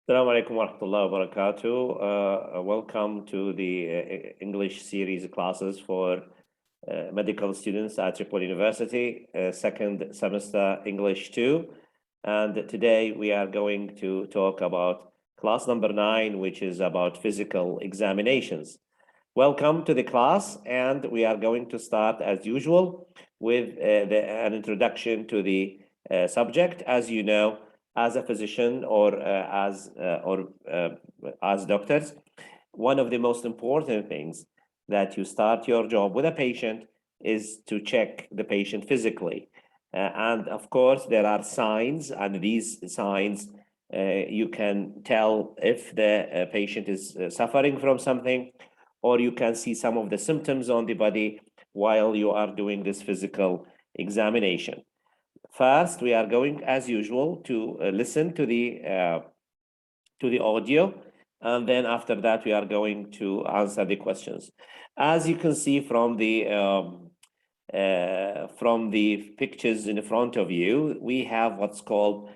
Assalamu alaikum wa rahmatullahi wa barakatuh. Welcome to the English series classes for medical students at Tripoli University, second semester English 2. And today we are going to talk about class number 9, which is about physical examinations. Welcome to the class, and we are going to start as usual with an introduction to the subject. As you know, as a physician or as doctors, one of the most important things that you start your job with a patient is to check the patient physically. And of course, there are signs, and these signs you can tell if the patient is suffering from something, or you can see some of the symptoms on the body while you are doing this physical examination. First, we are going, as usual, to listen to the audio, and then after that, we are going to answer the questions. As you can see from the pictures in front of you, we have what's called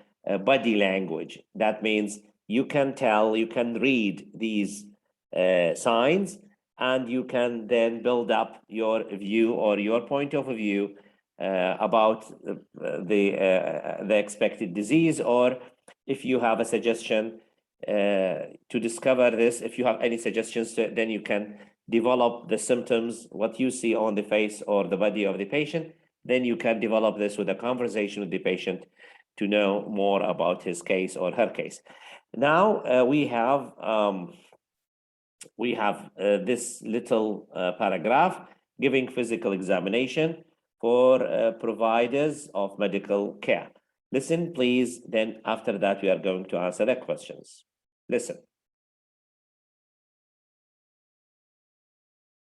body language. That means you can tell, you can read these signs, and you can then build up your view or your point of view about the expected disease, or if you have a suggestion to discover this, if you have any suggestions, then you can develop the symptoms, what you see on the face or the body of the patient, then you can develop this with a conversation with the patient to know more about his case or her case. Now we have this little paragraph giving physical examination for providers of medical care. Listen, please. Then after that, we are going to answer the questions. Listen.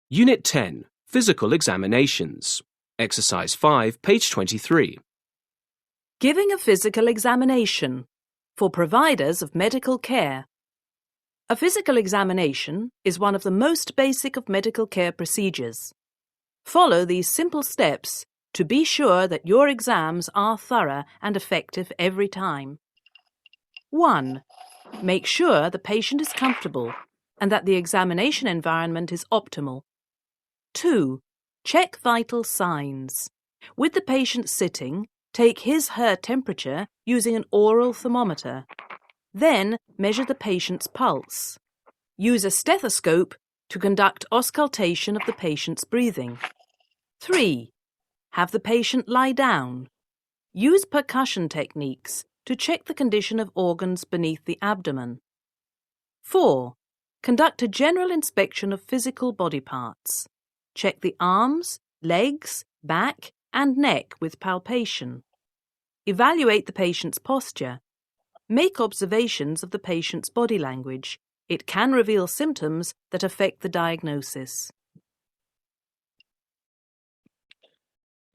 Unit 10, Physical Examinations. Exercise 5, page 23. Giving a physical examination for providers of medical care. A physical examination is one of the most basic of medical care procedures. Follow these simple steps to be sure that your exams are thorough and effective every time. 1. Make sure the patient is comfortable and that the examination environment is optimal. 2. Check vital signs. With the patient sitting, take his/her temperature using an oral thermometer. Then measure the patient's pulse. Use a stethoscope to conduct auscultation of the patient's breathing. 3. Have the patient lie down. Use percussion techniques to check the condition of organs beneath the abdomen. 4. Conduct a general inspection of physical body parts. Check the arms, legs, back, and neck with palpation. Evaluate the patient's posture. Make observations of the patient's body language. It can reveal symptoms that affect the diagnosis.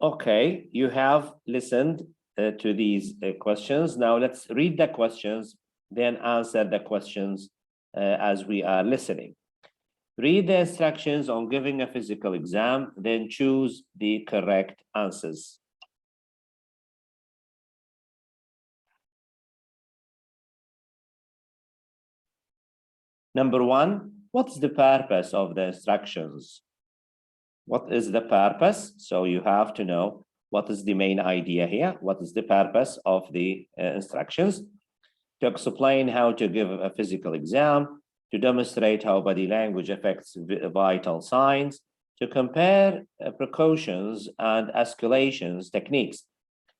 Okay, you have listened to these questions. Now let's read the questions, then answer the questions as we are listening. Read the instructions on giving a physical exam, then choose the correct answers. Number 1, what's the purpose of the instructions? What is the purpose? So you have to know what is the main idea here, what is the purpose of the instructions. To explain how to give a physical exam, to demonstrate how body language affects vital signs, to compare precautions and auscultations techniques,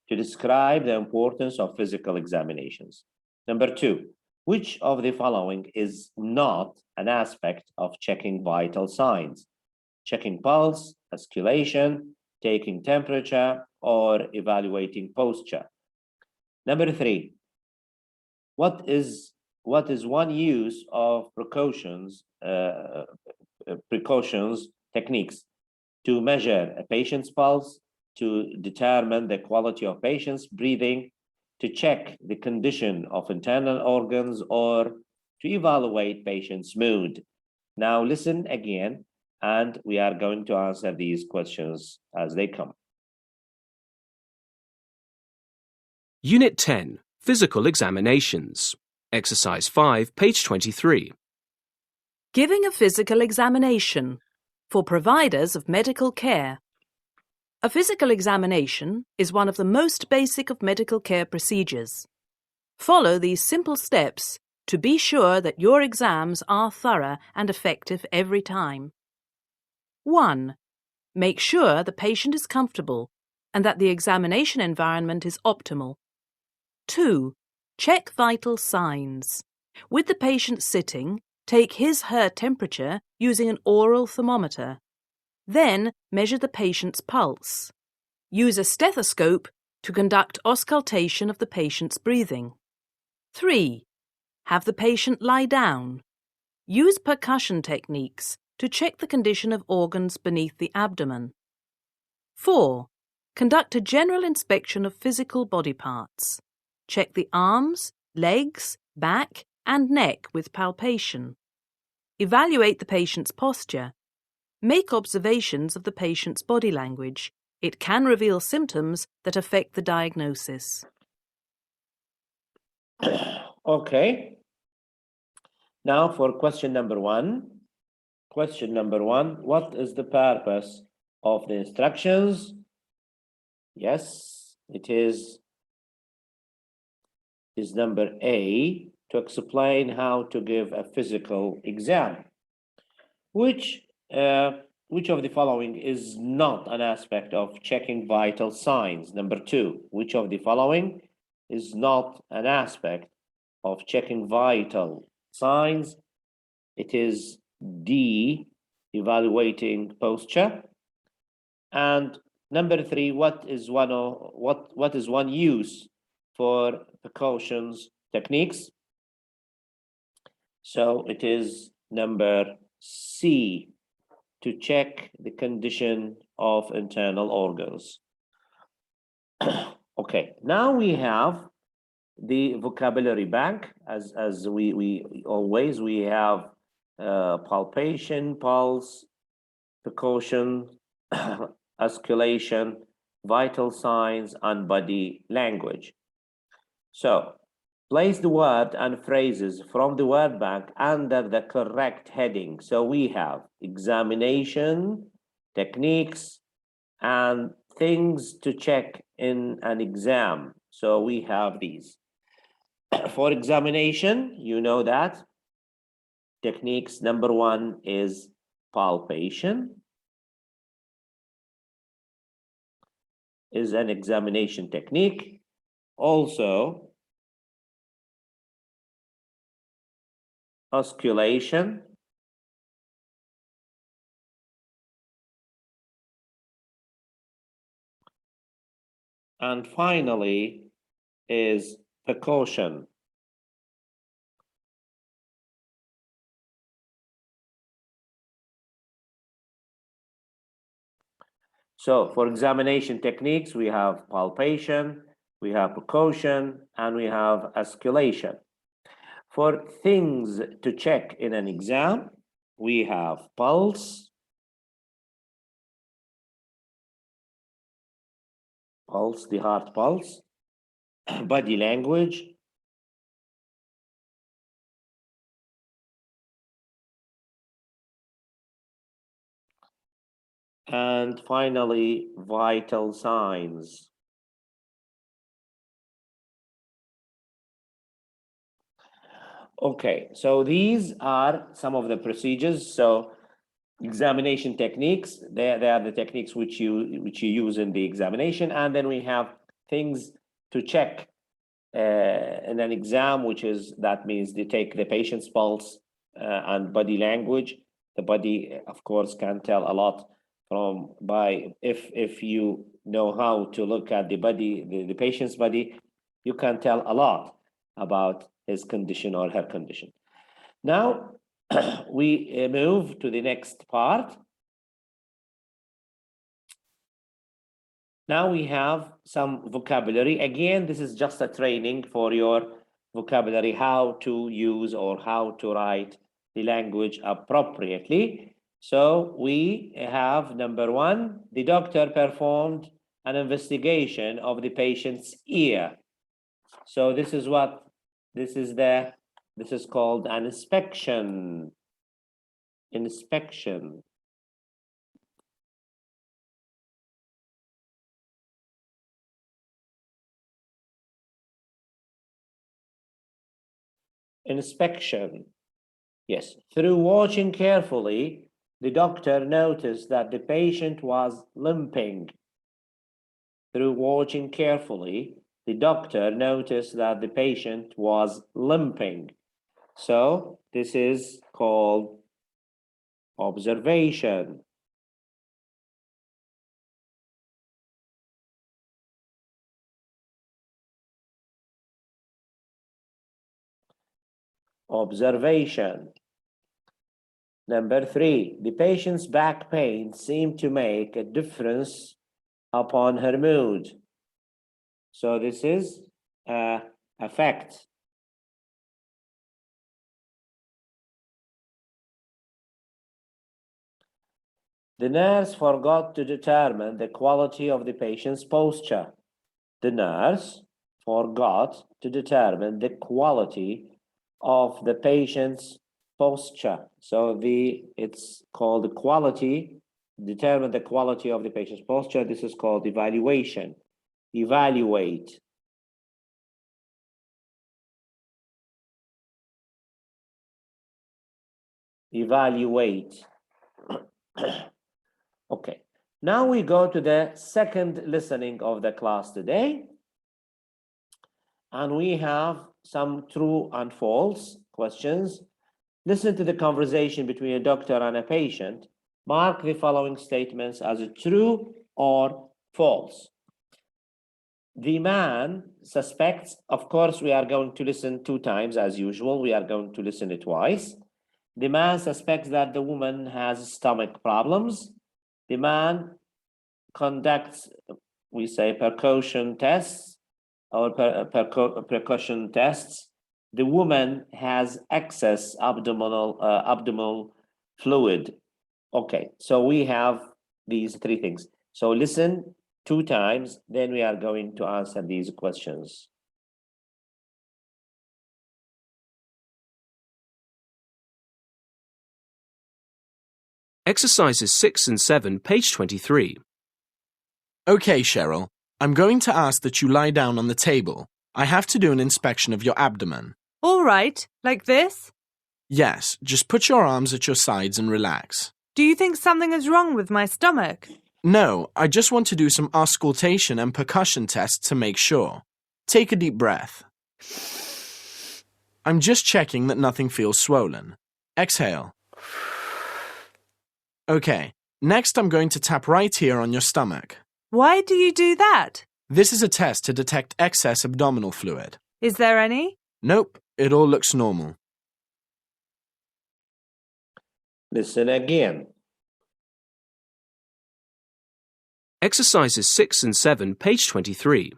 to describe the importance of physical examinations. Number 2, which of the following is not an aspect of checking vital signs? Checking pulse, auscultation, taking temperature, or evaluating posture. Number 3, what is one use of precautions techniques to measure a patient's pulse, to determine the quality of patient's breathing, to check the condition of internal organs, or to evaluate patient's mood? Now listen again, and we are going to answer these questions as they come. Unit 10, Physical Examinations. Exercise 5, page 23. Giving a physical examination for providers of medical care. A physical examination is one of the most basic of medical care procedures. Follow these simple steps to be sure that your exams are thorough and effective every time. 1. Make sure the patient is comfortable and that the examination environment is optimal. 2. Check vital signs. With the patient sitting, take his/her temperature using an oral thermometer. Then measure the patient's pulse. Use a stethoscope to conduct auscultation of the patient's breathing. 3. Have the patient lie down. Use percussion techniques to check the condition of organs beneath the abdomen. 4. Conduct a general inspection of physical body parts. Check the arms, legs, back, and neck with palpation. Evaluate the patient's posture. Make observations of the patient's body language. It can reveal symptoms that affect the diagnosis. Okay. Now for question number 1. Question number 1, what is the purpose of the instructions? Yes, it is number A, to explain how to give a physical exam. Which of the following is not an aspect of checking vital signs? Number 2, which of the following is not an aspect of checking vital signs? It is D, evaluating posture. And number 3, what is one use for precautions techniques? So it is number C, to check the condition of internal organs. Okay, now we have the vocabulary bank. As we always have palpation, pulse, precaution, auscultation, vital signs, and body language. So place the word and phrases from the word bank under the correct heading. So we have examination, techniques, and things to check in an exam. So we have these. For examination, you know that. Techniques, number 1 is palpation. Is an examination technique. Also, auscultation. And finally is percussion. So for examination techniques, we have palpation, we have percussion, and we have auscultation. For things to check in an exam, we have pulse, the heart pulse, body language, and finally, vital signs. Okay, so these are some of the procedures. So examination techniques, they are the techniques which you use in the examination, and then we have things to check in an exam, that means they take the patient's pulse and body language. The body, of course, can tell a lot if you know how to look at the body, the patient's body, you can tell a lot about his condition or her condition. Now we move to the next part. Now we have some vocabulary. Again, this is just a training for your vocabulary, how to use or how to write the language appropriately. So we have number 1, the doctor performed an investigation of the patient's ear. So this is the This is called an inspection. Inspection. Inspection. Yes, through watching carefully, the doctor noticed that the patient was limping. Through watching carefully, the doctor noticed that the patient was limping. So this is called observation. Observation. Number 3, the patient's back pain seemed to make a difference upon her mood. So this is effect. The nurse forgot to determine the quality of the patient's posture. The nurse forgot to determine the quality of the patient's posture. So it's called the quality, determine the quality of the patient's posture. This is called evaluation. Evaluate. Evaluate. Okay, now we go to the second listening of the class today. And we have some true and false questions. Listen to the conversation between a doctor and a patient. Mark the following statements as true or false. The man suspects, of course, we are going to listen 2 times as usual. We are going to listen it twice. The man suspects that the woman has stomach problems. The man conducts, we say, percussion tests or percussion tests. The woman has excess abdominal fluid. Okay, so we have these 3 things. So listen 2 times, then we are going to answer these questions. Exercises 6 and 7, page 23. Okay, Cheryl. I'm going to ask that you lie down on the table. I have to do an inspection of your abdomen. All right, like this? Yes, just put your arms at your sides and relax. Do you think something is wrong with my stomach? No, I just want to do some auscultation and percussion tests to make sure. Take a deep breath. I'm just checking that nothing feels swollen. Exhale. Okay, next I'm going to tap right here on your stomach. Why do you do that? This is a test to detect excess abdominal fluid. Is there any? Nope, it all looks normal. Listen again. Exercises 6 and 7, page 23.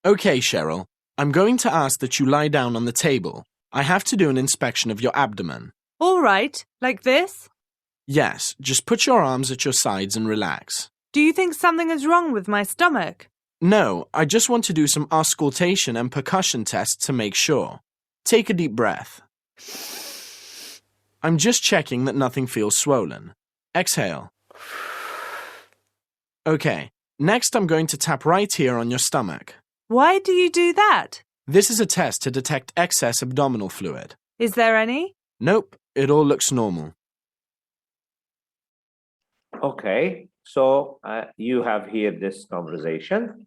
Okay, Cheryl. I'm going to ask that you lie down on the table. I have to do an inspection of your abdomen. All right, like this? Yes, just put your arms at your sides and relax. Do you think something is wrong with my stomach? No, I just want to do some auscultation and percussion tests to make sure. Take a deep breath. I'm just checking that nothing feels swollen. Exhale. Okay, next I'm going to tap right here on your stomach. Why do you do that? This is a test to detect excess abdominal fluid. Is there any? Nope, it all looks normal. Okay, so you have here this conversation.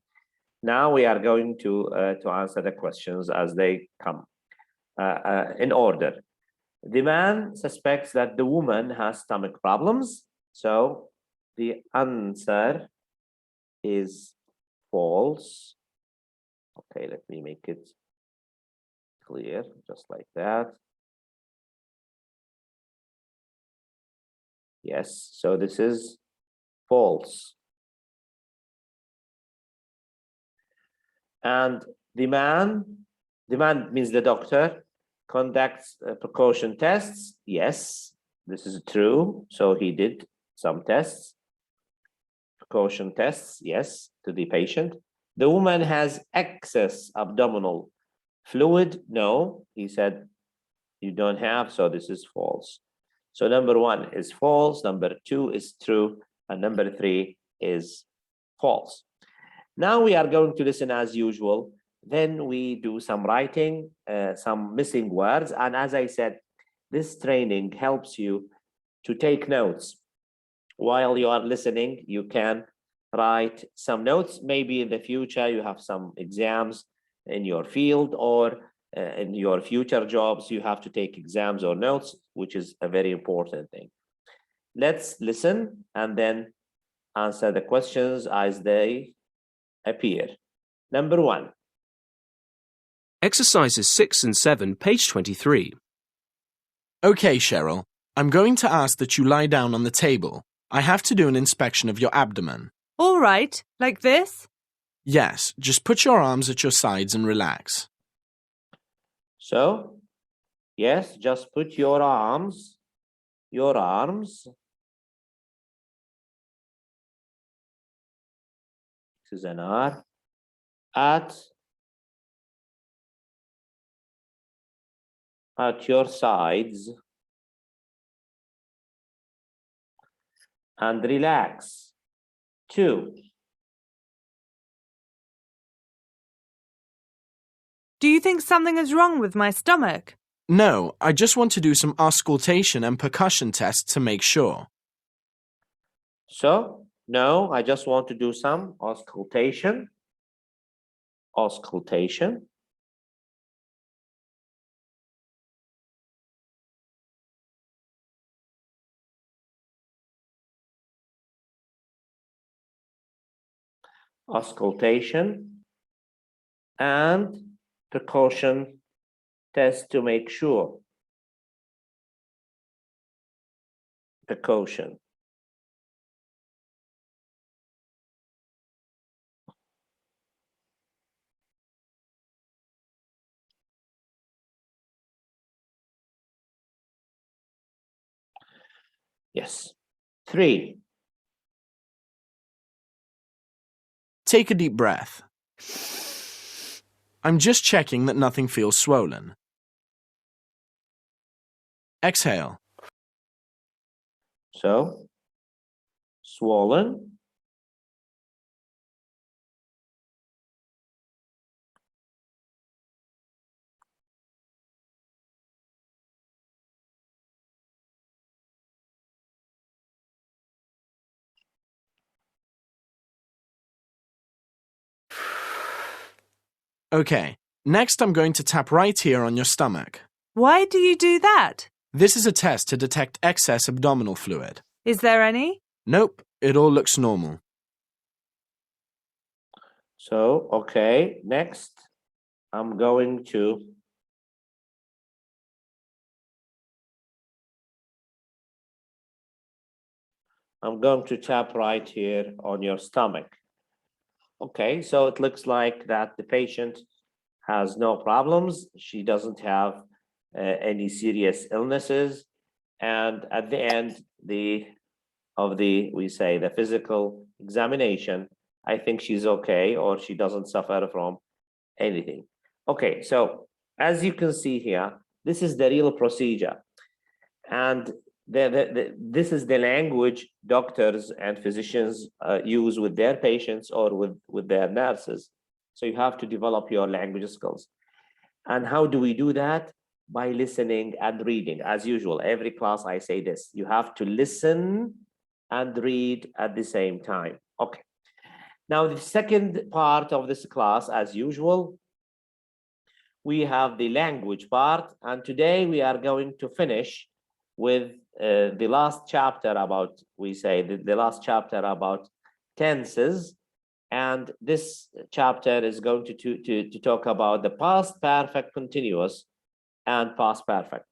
Now we are going to answer the questions as they come in order. The man suspects that the woman has stomach problems. So the answer is false. Okay, let me make it clear, just like that. Yes, so this is false. And the man means the doctor, conducts precaution tests. Yes, this is true. So he did some tests, precaution tests, yes, to the patient. The woman has excess abdominal Fluid, no. He said you don't have, so this is false. So number 1 is false, number 2 is true, and number 3 is false. Now we are going to listen as usual. Then we do some writing, some missing words. And as I said, this training helps you to take notes. While you are listening, you can write some notes. Maybe in the future you have some exams in your field, or in your future jobs, you have to take exams or notes, which is a very important thing. Let's listen and then answer the questions as they appear. Number 1. Exercises 6 and 7, page 23. Okay, Cheryl. I'm going to ask that you lie down on the table. I have to do an inspection of your abdomen. All right, like this? Yes, just put your arms at your sides and relax. So, yes, just put your arms, this is an R, at your sides and relax. 2. Do you think something is wrong with my stomach? No, I just want to do some auscultation and percussion tests to make sure. So, no, I just want to do some auscultation. Auscultation and percussion test to make sure. Percussion. Yes. 3. Take a deep breath. I'm just checking that nothing feels swollen. Exhale. So, swollen. Okay, next I'm going to tap right here on your stomach. Why do you do that? This is a test to detect excess abdominal fluid. Is there any? Nope, it all looks normal. So, okay, next I'm going to tap right here on your stomach. Okay, so it looks like that the patient has no problems. She doesn't have any serious illnesses. And at the end of the physical examination, I think she's okay, or she doesn't suffer from anything. Okay, so as you can see here, this is the real procedure. And this is the language doctors and physicians use with their patients or with their nurses. So you have to develop your language skills. And how do we do that? By listening and reading. As usual, every class I say this, you have to listen and read at the same time. Okay. Now, the second part of this class, as usual, we have the language part. And today we are going to finish with the last chapter about, the last chapter about tenses. And this chapter is going to talk about the past perfect continuous and past perfect.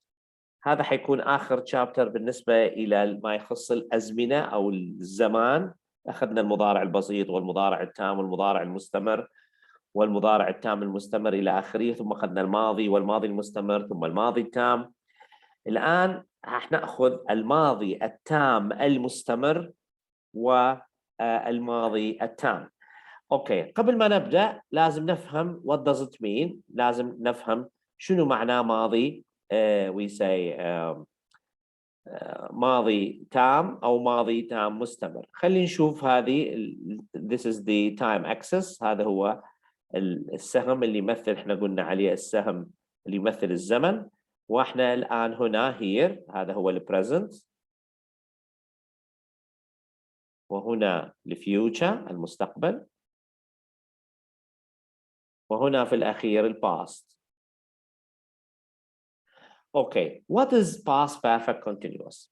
هذا حيكون آخر chapter بالنسبة إلى ما يخص الأزمنة أو الزمان. أخذنا المضارع البسيط والمضارع التام والمضارع المستمر والمضارع التام المستمر إلى آخره، ثم أخذنا الماضي والماضي المستمر ثم الماضي التام. الآن راح نأخذ الماضي التام المستمر والماضي التام. اوكي، قبل ما نبدأ لازم نفهم what does it mean. لازم نفهم شنو معناه ماضي we say ماضي تام أو ماضي تام مستمر. خلينا نشوف هذه this is the time axis. هذا هو السهم اللي يمثل، احنا قلنا عليه السهم اللي يمثل الزمن، واحنا الآن هنا here هذا هو present، وهنا future المستقبل، وهنا في الأخير past. اوكي، what is past perfect continuous؟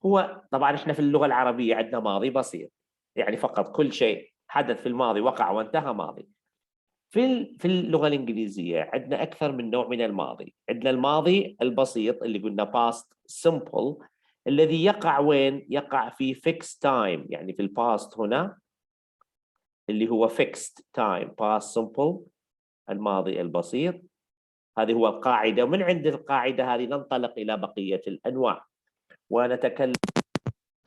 هو طبعا احنا في اللغة العربية عندنا ماضي بسيط، يعني فقط كل شيء حدث في الماضي وقع وانتهى ماضي. في اللغة الإنجليزية عندنا أكثر من نوع من الماضي. عندنا الماضي البسيط اللي قلنا past simple، الذي يقع وين؟ يقع في fixed time، يعني في الباست هنا اللي هو fixed time past simple الماضي البسيط. هذه هو القاعدة، ومن عند القاعدة هذه ننطلق إلى بقية الأنواع ونتكلم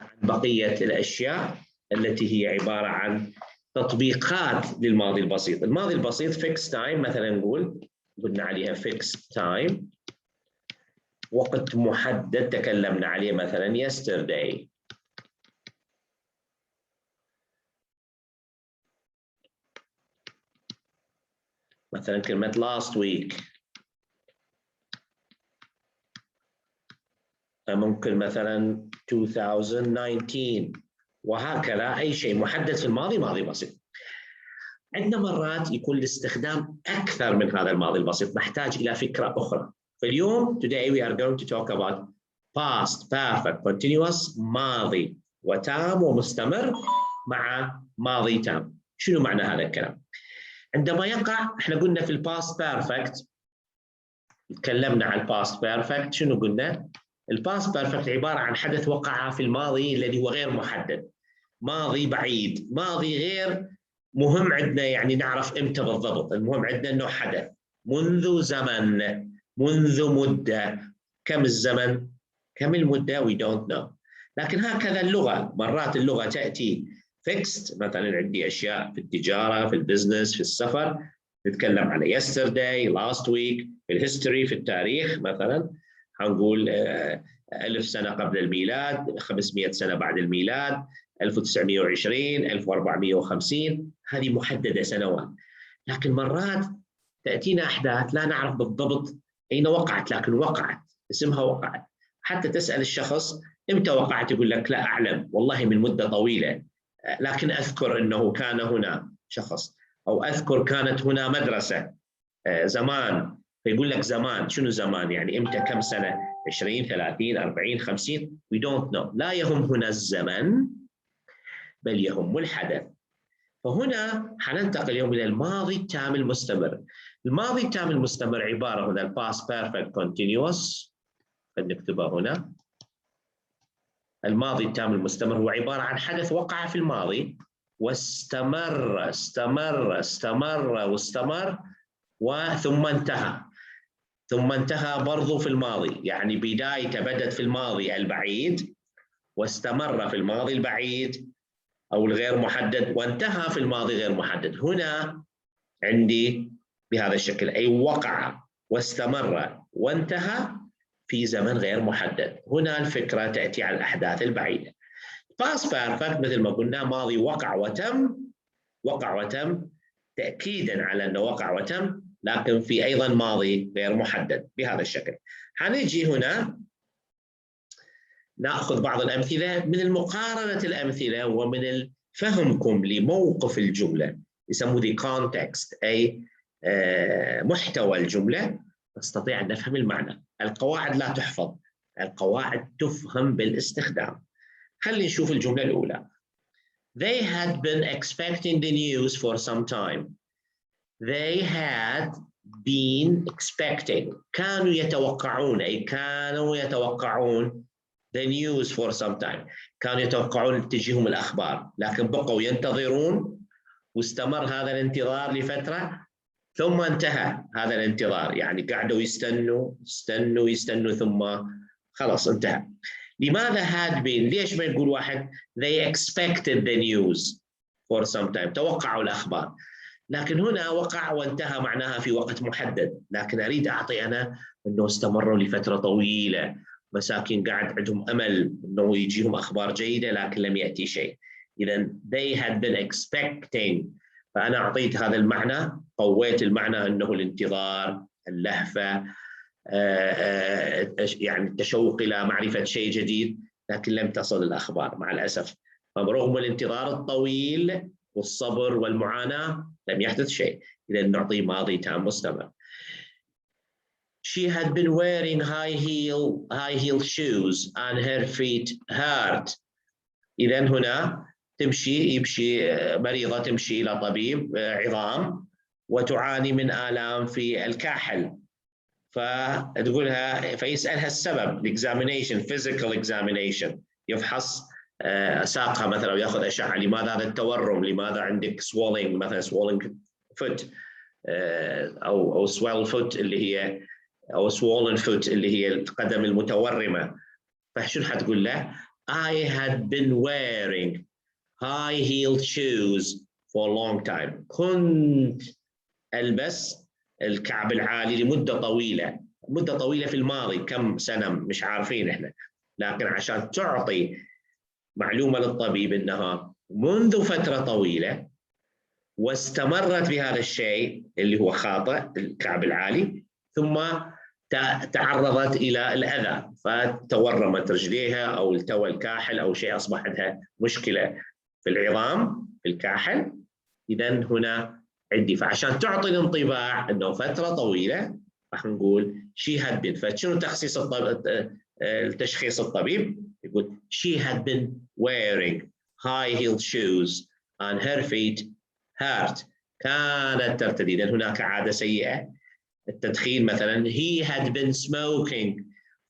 عن بقية الأشياء التي هي عبارة عن تطبيقات للماضي البسيط. الماضي البسيط fixed time، مثلا نقول قلنا عليها fixed time، وقت محدد تكلمنا عليه مثلا yesterday. مثلا كلمة last week، ممكن مثلا 2019، وهكذا. أي شيء محدد في الماضي ماضي بسيط. عندنا مرات يكون الاستخدام أكثر من هذا الماضي البسيط، نحتاج إلى فكرة أخرى. فاليوم today we are going to talk about past perfect continuous، ماضي وتام ومستمر مع ماضي تام. شنو معنى هذا الكلام؟ عندما يقع، احنا قلنا في الباست بيرفكت، تكلمنا عن الباست بيرفكت. شنو قلنا؟ الباست بيرفكت عبارة عن حدث وقع في الماضي الذي هو غير محدد، ماضي بعيد، ماضي غير مهم عندنا يعني نعرف امتى بالضبط. المهم عندنا انه حدث منذ زمن، منذ مدة. كم الزمن؟ كم المدة؟ we don't know. لكن هكذا اللغة، مرات اللغة تأتي fixed. مثلا عندي أشياء في التجارة، في البزنس، في السفر، نتكلم على yesterday، last week. في الهيستوري، في التاريخ مثلا هنقول 1000 سنة قبل الميلاد، 500 سنة بعد الميلاد، 1920، 1450. هذه محددة سنوات. لكن مرات تأتينا أحداث لا نعرف بالضبط أين وقعت، لكن وقعت، اسمها وقعت. حتى تسأل الشخص إمتى وقعت، يقول لك لا أعلم والله من مدة طويلة، لكن أذكر أنه كان هنا شخص، أو أذكر كانت هنا مدرسة زمان. فيقول لك زمان. شنو زمان؟ يعني إمتى؟ كم سنة؟ 20 30 40 50 we don't know. لا يهم هنا الزمن بل يهم الحدث. فهنا حننتقل اليوم إلى الماضي التام المستمر. الماضي التام المستمر عبارة هنا past perfect continuous، نكتبها هنا. الماضي التام المستمر هو عبارة عن حدث وقع في الماضي واستمر استمر استمر واستمر وثم انتهى. ثم انتهى برضو في الماضي، يعني بدايته بدت في الماضي البعيد واستمر في الماضي البعيد أو الغير محدد، وانتهى في الماضي غير محدد. هنا عندي بهذا الشكل، أي وقع واستمر وانتهى في زمن غير محدد. هنا الفكرة تأتي على الأحداث البعيدة. past perfect مثل ما قلنا ماضي وقع وتم، وقع وتم تأكيدا على أنه وقع وتم، لكن في أيضا ماضي غير محدد بهذا الشكل. حنيجي هنا نأخذ بعض الأمثلة من المقارنة الأمثلة ومن فهمكم لموقف الجملة، يسموه the context، أي محتوى الجملة، نستطيع أن نفهم المعنى. القواعد لا تحفظ، القواعد تفهم بالاستخدام. خلينا نشوف الجملة الأولى. They had been expecting the news for some time. They had been expecting، كانوا يتوقعون، أي كانوا يتوقعون the news for some time، كانوا يتوقعون تجيهم الأخبار، لكن بقوا ينتظرون واستمر هذا الانتظار لفترة ثم انتهى هذا الانتظار. يعني قعدوا يستنوا يستنوا يستنوا ثم خلاص انتهى. لماذا had been؟ ليش ما يقول واحد they expected the news؟ for some time، توقعوا الأخبار. لكن هنا وقع وانتهى معناها في وقت محدد، لكن أريد أعطي أنا أنه استمروا لفترة طويلة، مساكين قاعد عندهم أمل أنه يجيهم أخبار جيدة لكن لم يأتي شيء. إذن they had been expecting، فأنا أعطيت هذا المعنى، قويت المعنى أنه الانتظار، اللهفة، يعني التشوق إلى معرفة شيء جديد، لكن لم تصل الأخبار مع الأسف. فرغم الانتظار الطويل والصبر والمعاناة لم يحدث شيء. إذا نعطي ماضي تام مستمر. She had been wearing high heel shoes and her feet hurt. إذا هنا يمشي مريضة تمشي إلى طبيب عظام وتعاني من آلام في الكاحل، فتقولها فيسألها السبب. examination physical examination، يفحص ساقها مثلا ويأخذ أشعة، لماذا هذا التورم، لماذا عندك swelling مثلا swelling foot أو swell foot اللي هي أو swollen foot اللي هي القدم المتورمة. فشو حتقول له؟ I had been wearing high-heeled shoes for a long time. كنت ألبس الكعب العالي لمدة طويلة، مدة طويلة في الماضي، كم سنة مش عارفين إحنا، لكن عشان تعطي معلومة للطبيب إنها منذ فترة طويلة واستمرت بهذا الشيء اللي هو خاطئ الكعب العالي، ثم تعرضت إلى الأذى فتورمت رجليها أو التوى الكاحل أو شيء، أصبح عندها مشكلة في العظام في الكاحل. إذن هنا عندي، فعشان تعطي الانطباع أنه فترة طويلة راح نقول she had been. فشنو تخصيص التشخيص الطبيب؟ يقول she had been wearing high-heeled shoes and her feet hurt. كانت ترتدي، لأن هناك عادة سيئة التدخين مثلا. he had been smoking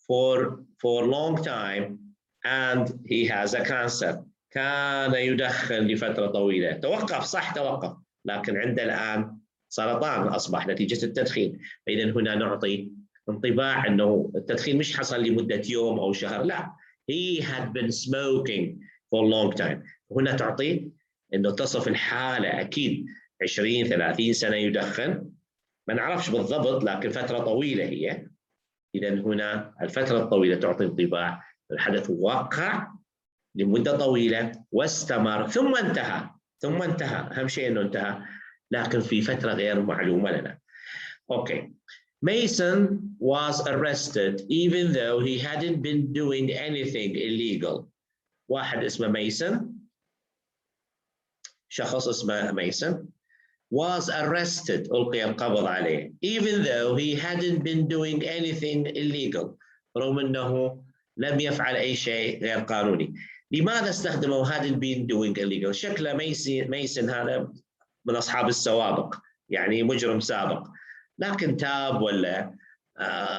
for a long time and he has a cancer. كان يدخن لفترة طويلة، توقف صح توقف، لكن عنده الآن سرطان أصبح نتيجة التدخين. فإذا هنا نعطي انطباع أنه التدخين مش حصل لمدة يوم أو شهر، لا، he had been smoking for a long time. هنا تعطي أنه تصف الحالة، أكيد 20-30 سنة يدخن، ما نعرفش بالضبط لكن فترة طويلة هي. إذا هنا الفترة الطويلة تعطي انطباع الحدث وقع لمدة طويلة واستمر ثم انتهى. أهم شيء أنه انتهى، لكن في فترة غير معلومة لنا. Okay. Mason was arrested even though he hadn't been doing anything illegal. واحد اسمه ميسون، شخص اسمه ميسون was arrested، ألقي القبض عليه even though he hadn't been doing anything illegal، رغم أنه لم يفعل أي شيء غير قانوني. لماذا استخدموا hadn't been doing illegal؟ شكله ميسون هذا من أصحاب السوابق، يعني مجرم سابق، لكن تاب ولا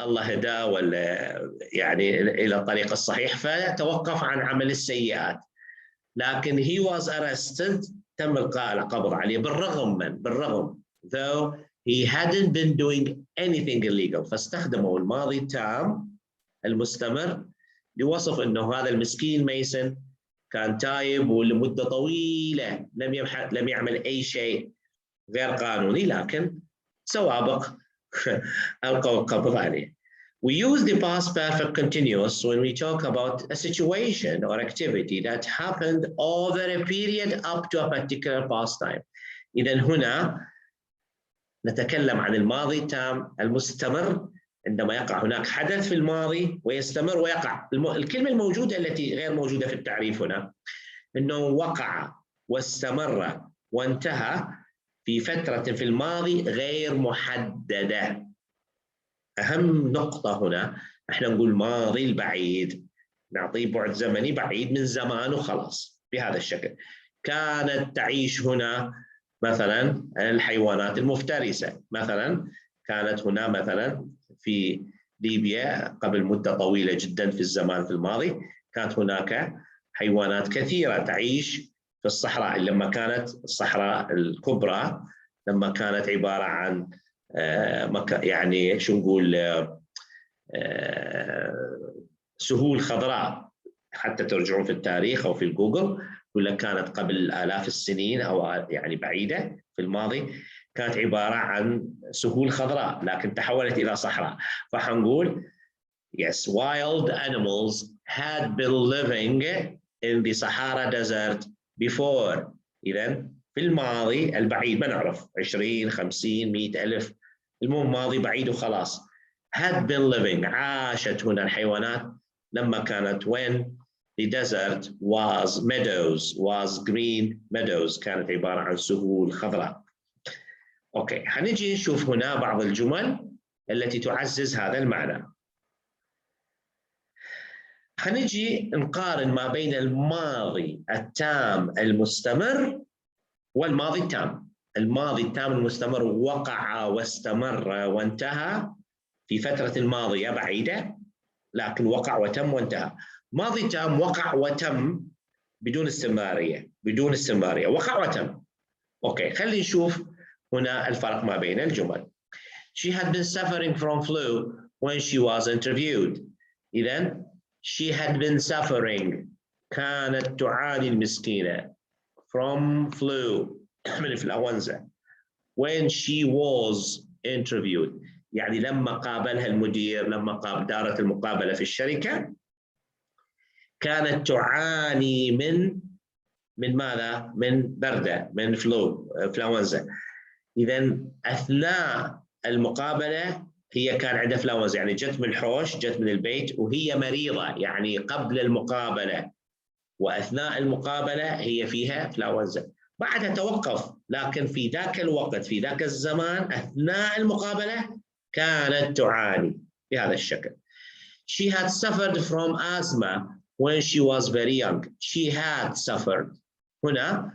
الله هداه ولا يعني إلى الطريق الصحيح، فتوقف عن عمل السيئات. لكن he was arrested، تم إلقاء القبض عليه بالرغم though he hadn't been doing anything illegal. فاستخدموا الماضي التام المستمر لوصف أنه هذا المسكين ميسون كان تايب ولمدة طويلة لم يعمل أي شيء غير قانوني، لكن سوابق ألقوا القبض عليه. We use the past perfect continuous when we talk about a situation or activity that happened over a period up to a particular past time. إذن هنا نتكلم عن الماضي التام المستمر عندما يقع هناك حدث في الماضي ويستمر ويقع. الكلمة الموجودة التي غير موجودة في التعريف هنا أنه وقع واستمر وانتهى في فترة في الماضي غير محددة. أهم نقطة هنا احنا نقول ماضي البعيد، نعطيه بعد زمني بعيد من زمان وخلاص بهذا الشكل. كانت تعيش هنا مثلا الحيوانات المفترسة، مثلا كانت هنا مثلا في ليبيا قبل مدة طويلة جدا في الزمان في الماضي، كانت هناك حيوانات كثيرة تعيش في الصحراء، لما كانت الصحراء الكبرى لما كانت عبارة عن يعني شو نقول سهول خضراء، حتى ترجعون في التاريخ أو في الجوجل ولا كانت قبل آلاف السنين أو يعني بعيدة في الماضي، كانت عبارة عن سهول خضراء لكن تحولت إلى صحراء. فحنقول yes, wild animals had been living in the Sahara Desert before. إذن في الماضي البعيد ما نعرف 20 50 100 ألف، المهم ماضي بعيد وخلاص. had been living عاشت هنا الحيوانات لما كانت when the desert was meadows, was green meadows، كانت عبارة عن سهول خضراء. أوكي، حنجي نشوف هنا بعض الجمل التي تعزز هذا المعنى. حنجي نقارن ما بين الماضي التام المستمر والماضي التام. الماضي التام المستمر وقع واستمر وانتهى في فترة ماضية بعيدة، لكن وقع وتم وانتهى. ماضي تام وقع وتم بدون استمرارية، بدون استمرارية، وقع وتم. أوكي، خلينا نشوف هنا الفرق ما بين الجمل. She had been suffering from flu when she was interviewed. إذن she had been suffering، كانت تعاني المسكينة from flu من الإنفلونزا when she was interviewed، يعني لما قابلها المدير، لما دارت المقابلة في الشركة كانت تعاني من ماذا؟ من بردة، من إنفلونزا. إذن أثناء المقابلة هي كان عندها إنفلونزا، يعني جت من الحوش، جت من البيت وهي مريضة، يعني قبل المقابلة وأثناء المقابلة هي فيها إنفلونزا. بعدها توقف، لكن في ذاك الوقت في ذاك الزمان أثناء المقابلة كانت تعاني بهذا الشكل. She had suffered from asthma when she was very young. She had suffered هنا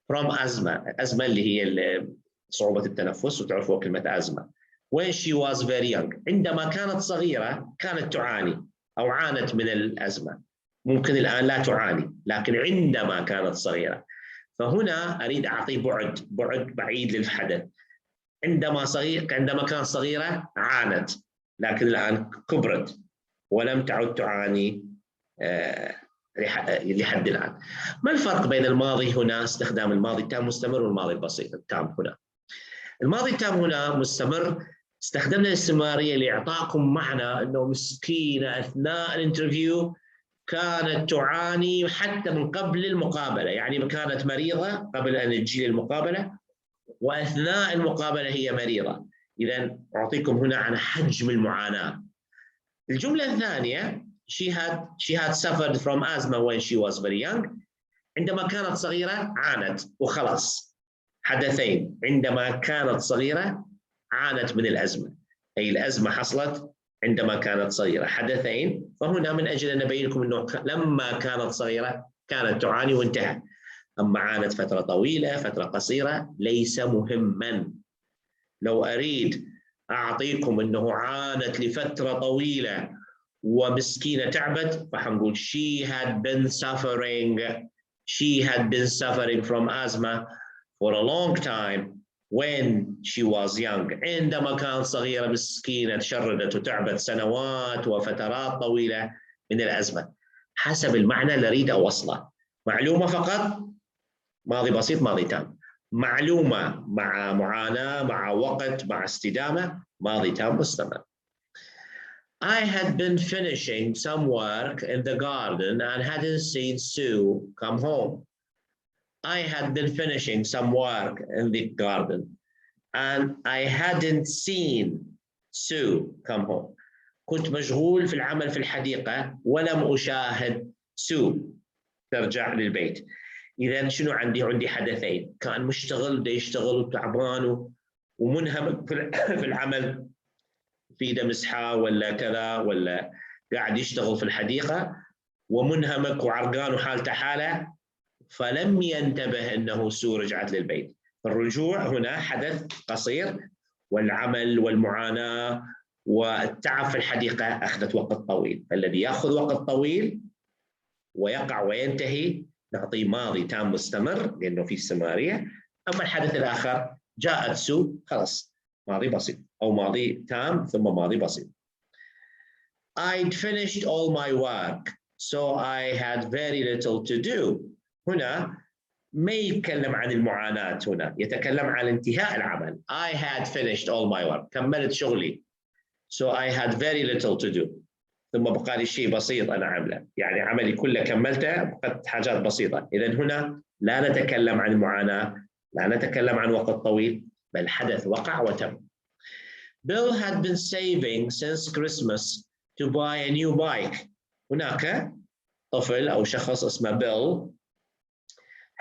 from asthma، أزمة اللي هي صعوبة التنفس، وتعرفوا كلمة أزمة. when she was very young، عندما كانت صغيرة كانت تعاني أو عانت من الأزمة. ممكن الآن لا تعاني، لكن عندما كانت صغيرة. فهنا أريد أعطي بعد بعيد للحدث. عندما كانت صغيرة عانت، لكن الآن كبرت ولم تعد تعاني لحد الآن. ما الفرق بين الماضي هنا استخدام الماضي التام مستمر والماضي البسيط التام هنا؟ الماضي التام هنا مستمر، استخدمنا الاستمرارية لإعطاكم معنى أنه مسكينة أثناء الانترفيو كانت تعاني حتى من قبل المقابلة، يعني كانت مريضة قبل أن تجي المقابلة وأثناء المقابلة هي مريضة. إذن أعطيكم هنا عن حجم المعاناة. الجملة الثانية she had suffered from asthma when she was very young، عندما كانت صغيرة عانت وخلاص. حدثين، عندما كانت صغيرة عانت من الأزمة، أي الأزمة حصلت عندما كانت صغيرة. حدثين، فهنا من أجل أن نبين لكم أنه لما كانت صغيرة كانت تعاني وانتهى. أما عانت فترة طويلة فترة قصيرة ليس مهما. لو أريد أعطيكم أنه عانت لفترة طويلة ومسكينة تعبت، فحنقول she had been suffering from asthma for a long time when she was young. عندما كانت صغيرة مسكينة تشردت وتعبت سنوات وفترات طويلة من الأزمة. حسب المعنى اللي أريد أوصله. معلومة فقط ماضي بسيط ماضي تام، معلومة مع معاناة مع وقت مع استدامة ماضي تام مستمر. I had been finishing some work in the garden and hadn't seen Sue come home. I had been finishing some work in the garden and I hadn't seen Sue come home. كنت مشغول في العمل في الحديقة ولم أشاهد سو ترجع للبيت. إذا شنو عندي حدثين، كان مشتغل بده يشتغل وتعبان ومنهمك في العمل، في ايده مسحه ولا كذا ولا قاعد يشتغل في الحديقه ومنهمك وعرقان وحالته حاله، فلم ينتبه انه سو رجعت للبيت. الرجوع هنا حدث قصير، والعمل والمعاناه والتعب في الحديقه اخذت وقت طويل. الذي ياخذ وقت طويل ويقع وينتهي نعطيه ماضي تام مستمر لانه في استمراريه. اما الحدث الاخر جاءت سو خلاص ماضي بسيط أو ماضي تام ثم ماضي بسيط. I'd finished all my work, so I had very little to do. هنا ما يتكلم عن المعاناة، هنا يتكلم عن انتهاء العمل. I had finished all my work. كملت شغلي. So I had very little to do. ثم بقى لي شيء بسيط أنا عمله، يعني عملي كله كملته، بقت حاجات بسيطة. إذا هنا لا نتكلم عن المعاناة، لا نتكلم عن وقت طويل، بل حدث وقع وتم. Bill had been saving since Christmas to buy a new bike. هناك طفل أو شخص اسمه Bill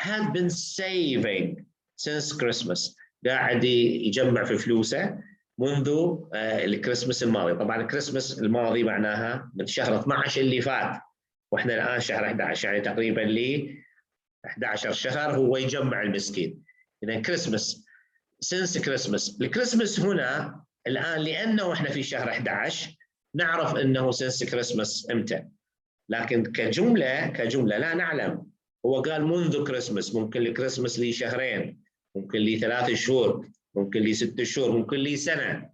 had been saving since Christmas. قاعد يجمع في فلوسه منذ الكريسماس الماضي. طبعا الكريسماس الماضي معناها من شهر 12 اللي فات، واحنا الان شهر 11، يعني تقريبا لي 11 شهر هو يجمع المسكين. اذا كريسماس since كريسماس. الكريسماس هنا الان لانه احنا في شهر 11 نعرف انه since كريسماس امتى، لكن كجمله لا نعلم. هو قال منذ كريسماس، ممكن الكريسماس لي شهرين، ممكن لي 3 شهور، ممكن لي 6 شهور، ممكن لي سنة.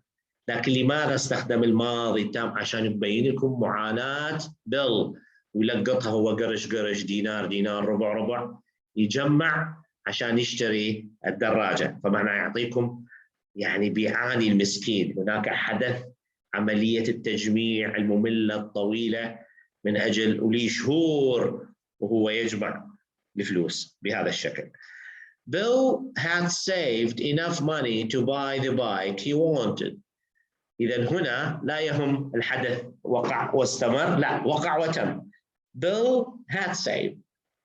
لكن لماذا استخدم الماضي التام؟ عشان يبين لكم معاناة بيل، ويلقطها هو قرش دينار دينار ربع ربع، يجمع عشان يشتري الدراجة. فمعنى يعطيكم يعني بيعاني المسكين. هناك حدث عملية التجميع المملة الطويلة من أجل ولي شهور وهو يجمع الفلوس بهذا الشكل. Bill had saved enough money to buy the bike he wanted. إذا هنا لا يهم الحدث وقع واستمر، لا وقع وتم. Bill had saved.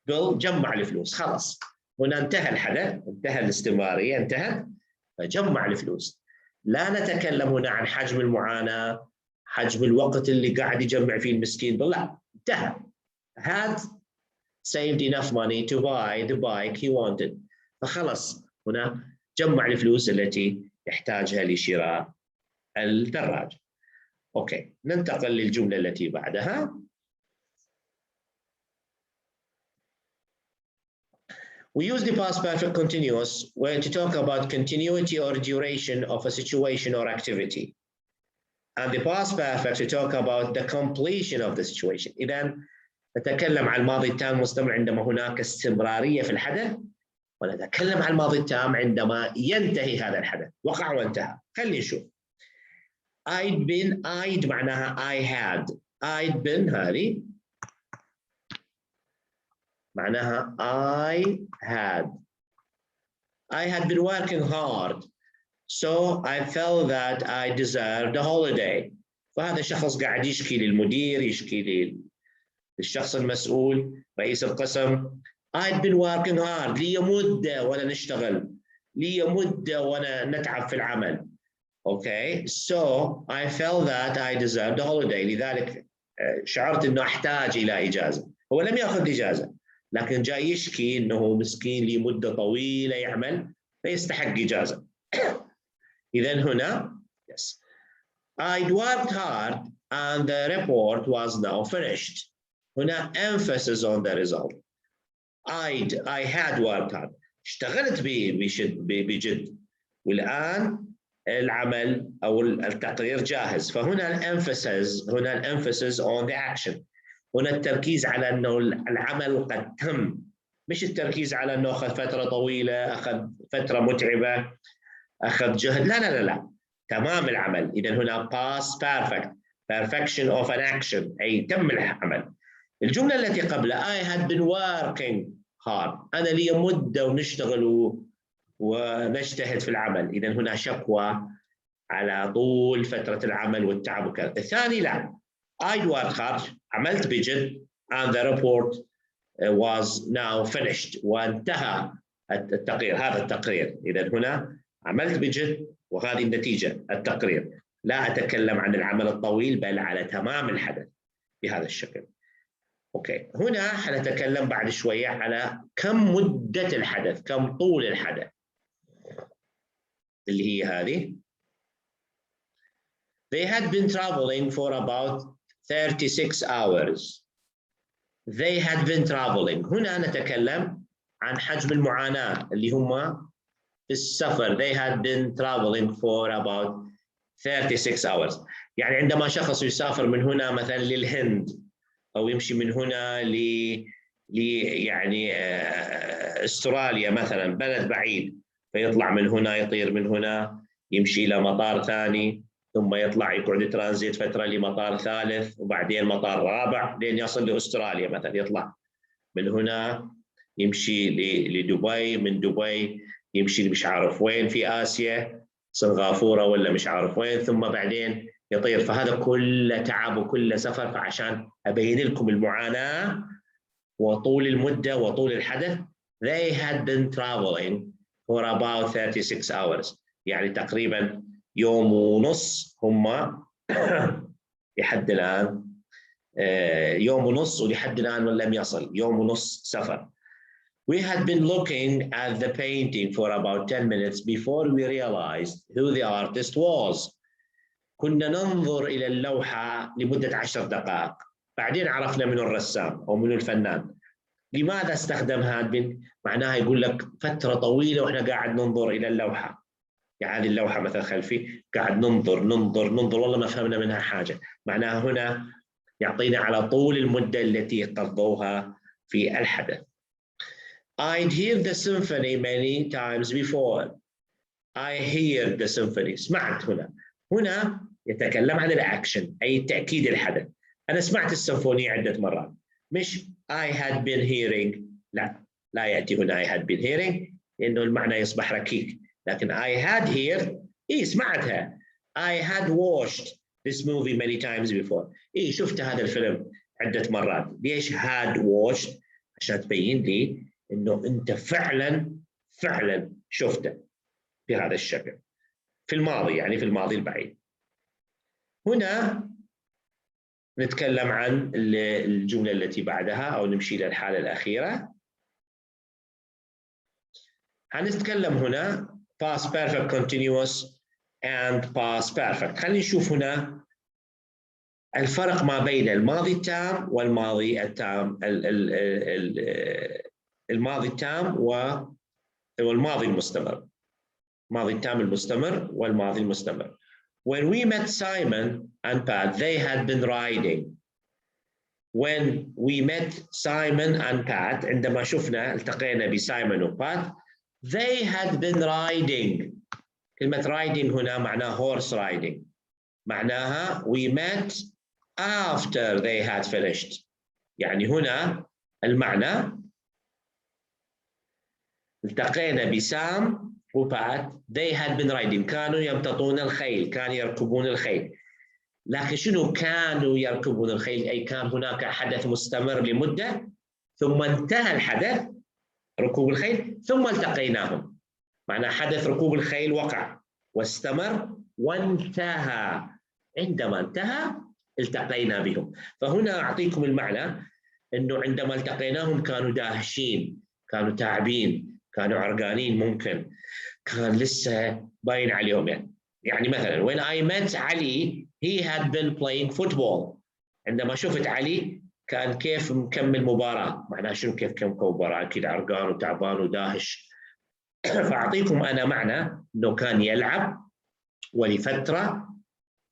Bill جمع الفلوس، خلاص هنا انتهى الحدث، انتهى الاستمرارية، انتهت، فجمع الفلوس. لا نتكلم هنا عن حجم المعاناة، حجم الوقت اللي قاعد يجمع فيه المسكين، لا انتهى. had saved enough money to buy the bike he wanted. فخلص هنا جمع الفلوس التي يحتاجها لشراء الدراجة. اوكي، ننتقل للجملة التي بعدها. We use the past perfect continuous when to talk about continuity or duration of a situation or activity, and the past perfect to talk about the completion of the situation. إذا نتكلم عن الماضي التام مستمر عندما هناك استمرارية في الحدث، ونتكلم عن الماضي التام عندما ينتهي هذا الحدث، وقع وانتهى. خلينا نشوف. I'd معناها I had. I'd been هذه معناها I had been working hard, so I felt that I deserved a holiday. فهذا الشخص قاعد يشكي للمدير، يشكي للشخص المسؤول، رئيس القسم. I'd been working hard، لي مدة وأنا نشتغل، لي مدة وأنا نتعب في العمل. Okay, so I felt that I deserved a holiday. لذلك شعرت إنه أحتاج إلى إجازة. هو لم يأخذ إجازة، لكن جاي يشكي إنه مسكين لي مدة طويلة يعمل فيستحق إجازة. إذا هنا yes, I'd worked hard and the report was now finished. هنا emphasis on the result. I had worked hard. اشتغلت بجد، والآن العمل أو التقرير جاهز. فهنا الemphasis on the action. هنا التركيز على أنه العمل قد تم، مش التركيز على أنه أخذ فترة طويلة، أخذ فترة متعبة، أخذ جهد. لا، تمام العمل. إذا هنا past perfect، perfection of an action، أي تم العمل. الجملة التي قبلها I had been working hard، أنا لي مدة ونشتغل ونجتهد في العمل. إذا هنا شكوى على طول فترة العمل والتعب وكذا. الثاني لا، I'd worked hard، عملت بجد، and the report was now finished، وانتهى التقرير، هذا التقرير. إذا هنا عملت بجد وهذه النتيجة التقرير. لا أتكلم عن العمل الطويل بل على تمام الحدث بهذا الشكل. أوكي، هنا حنتكلم بعد شوية على كم مدة الحدث، كم طول الحدث، اللي هي هذه. They had been traveling for about 36 hours. They had been traveling. هنا نتكلم عن حجم المعاناة اللي هم في السفر. They had been traveling for about 36 hours. يعني عندما شخص يسافر من هنا مثلا للهند، أو يمشي من هنا يعني استراليا مثلا بلد بعيد، فيطلع من هنا يطير من هنا يمشي إلى مطار ثاني، ثم يطلع يقعد ترانزيت فترة لمطار ثالث وبعدين مطار رابع لين يصل لأستراليا مثلا، يطلع من هنا يمشي لدبي، من دبي يمشي مش عارف وين في آسيا، سنغافورة ولا مش عارف وين، ثم بعدين يطير. فهذا كله تعب وكله سفر. فعشان أبين لكم المعاناة وطول المدة وطول الحدث، they had been traveling for about 36 hours، يعني تقريبا يوم ونص هم لحد الآن، يوم ونص ولحد الآن لم يصل، يوم ونص سفر. We had been looking at the painting for about 10 minutes before we realized who the artist was. كنا ننظر إلى اللوحة لمدة 10 دقائق، بعدين عرفنا من الرسام أو من الفنان. لماذا استخدم had been؟ معناها يقول لك فترة طويلة وإحنا قاعد ننظر إلى اللوحة، يعني هذه اللوحة مثلا خلفي قاعد ننظر والله ما فهمنا منها حاجة. معناها هنا يعطينا على طول المدة التي قضوها في الحدث. I'd heard the symphony many times before. I heard the symphony. سمعت هنا يتكلم عن الأكشن، أي تأكيد الحدث. أنا سمعت السيمفونية عدة مرات، مش I had been hearing. لا يأتي هنا I had been hearing لأنه المعنى يصبح ركيك. لكن I had heard سمعتها. I had watched this movie many times before. شفت هذا الفيلم عدة مرات. ليش had watched؟ عشان تبين لي إنه أنت فعلا شفته بهذا الشكل في الماضي، يعني في الماضي البعيد. هنا نتكلم عن الجملة التي بعدها أو نمشي للحالة الأخيرة. هنتكلم هنا past perfect continuous and past perfect. خلينا نشوف هنا الفرق ما بين الماضي التام والماضي التام، الماضي التام والماضي المستمر. الماضي التام المستمر والماضي المستمر. When we met Simon and Pat, they had been riding. When we met Simon and Pat, عندما شفنا التقينا بسايمون وبات، they had been riding. كلمة riding هنا معناها horse riding. معناها we met after they had finished. يعني هنا المعنى التقينا بسام وبات، they had been riding، كانوا يمتطون الخيل، كانوا يركبون الخيل. لكن شنو كانوا يركبون الخيل؟ أي كان هناك حدث مستمر لمدة، ثم انتهى الحدث ركوب الخيل، ثم التقيناهم. معنى حدث ركوب الخيل وقع واستمر وانتهى، عندما انتهى التقينا بهم. فهنا أعطيكم المعنى أنه عندما التقيناهم كانوا داهشين، كانوا تعبين، كانوا عرقانين، ممكن كان لسه باين عليهم. يعني مثلا when I met علي he had been playing football. عندما شفت علي كان كيف مكمل مباراة. معناه شنو كيف كم مباراة؟ أكيد عرقان وتعبان وداهش. فأعطيكم أنا معنى أنه كان يلعب ولفترة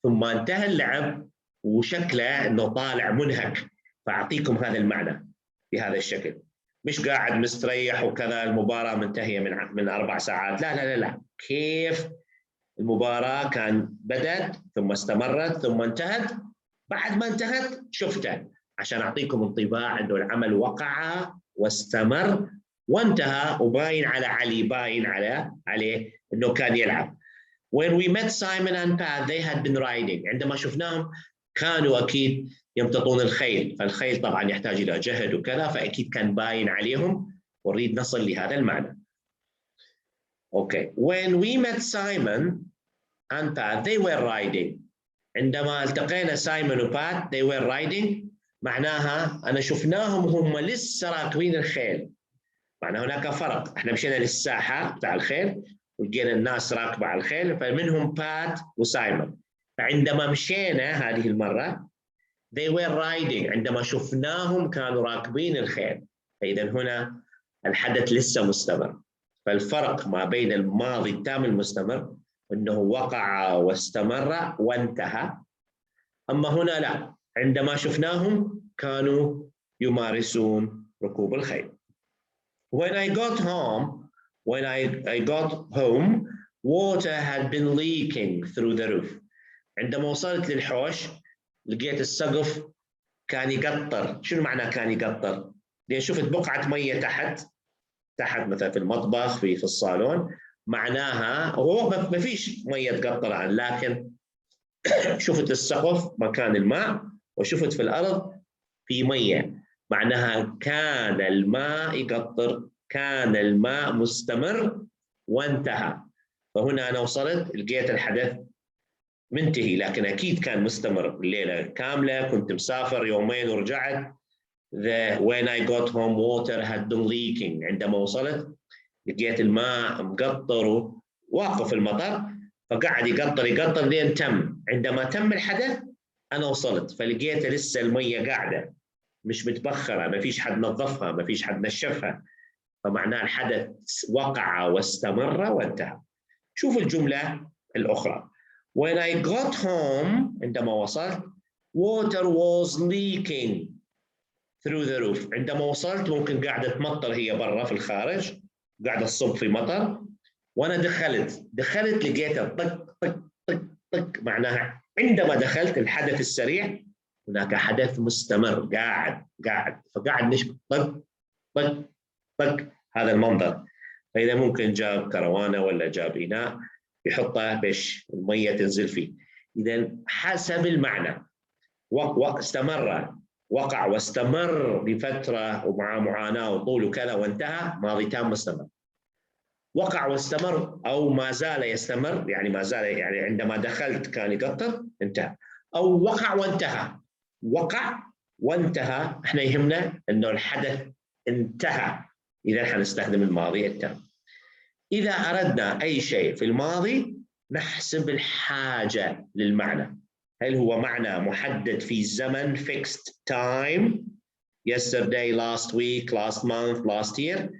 ثم انتهى اللعب وشكله أنه طالع منهك. فأعطيكم هذا المعنى بهذا الشكل، مش قاعد مستريح وكذا المباراة منتهية من 4 ساعات. لا، كيف المباراة كان بدأت ثم استمرت ثم انتهت، بعد ما انتهت شفته، عشان أعطيكم انطباع أنه العمل وقع واستمر وانتهى، وباين على علي، باين عليه أنه كان يلعب. When we met Simon and Pat, they had been riding. عندما شفناهم كانوا أكيد يمتطون الخيل، فالخيل طبعا يحتاج إلى جهد وكذا، فأكيد كان باين عليهم، ونريد نصل لهذا المعنى. Okay. When we met Simon and Pat, they were riding. عندما التقينا سايمون وبات they were riding، معناها أنا شفناهم هم لسه راكبين الخيل. معناها هناك فرق، احنا مشينا للساحة بتاع الخيل ولقينا الناس راكبة على الخيل، فمنهم بات وسايمون. فعندما مشينا هذه المرة they were riding، عندما شفناهم كانوا راكبين الخيل. فإذا هنا الحدث لسه مستمر. فالفرق ما بين الماضي التام المستمر أنه وقع واستمر وانتهى، أما هنا لا، عندما شفناهم كانوا يمارسون ركوب الخيل. When I got home, water had been leaking through the roof. عندما وصلت للحوش لقيت السقف كان يقطر. شنو معنى كان يقطر؟ لأن شفت بقعة مية تحت مثلا في المطبخ في الصالون، معناها هو ما فيش مية تقطر عنه، لكن شفت السقف مكان الماء وشفت في الأرض في مية، معناها كان الماء يقطر، كان الماء مستمر وانتهى. فهنا أنا وصلت لقيت الحدث منتهي، لكن أكيد كان مستمر الليلة كاملة، كنت مسافر يومين ورجعت. When I got home water had been leaking. عندما وصلت لقيت الماء مقطر واقف المطر، فقعد يقطر لين تم. عندما تم الحدث أنا وصلت فلقيت لسه المية قاعدة مش متبخرة، ما فيش حد نظفها، ما فيش حد نشفها، فمعناه الحدث وقع واستمر وانتهى. شوف الجملة الأخرى. When I got home عندما وصلت water was leaking through the roof. عندما وصلت ممكن قاعدة تمطر هي برا في الخارج، قاعدة تصب في مطر، وأنا دخلت لقيتها طق طق طق طق، معناها عندما دخلت الحدث السريع هناك حدث مستمر قاعد فقاعد نشبك طق طق طق، هذا المنظر. فإذا ممكن جاب كروانة ولا جاب إناء يحطها باش المية تنزل فيه. إذا حسب المعنى استمر، وقع واستمر لفترة ومع معاناة وطول وكذا وانتهى، ماضي تام مستمر. وقع واستمر أو ما زال يستمر، يعني ما زال، يعني عندما دخلت كان يقطر انتهى. أو وقع وانتهى، احنا يهمنا انه الحدث انتهى، إذا حنستخدم الماضي التام. إذا أردنا أي شيء في الماضي نحسب الحاجة للمعنى، هل هو معنى محدد في الزمن fixed time yesterday, last week, last month, last year،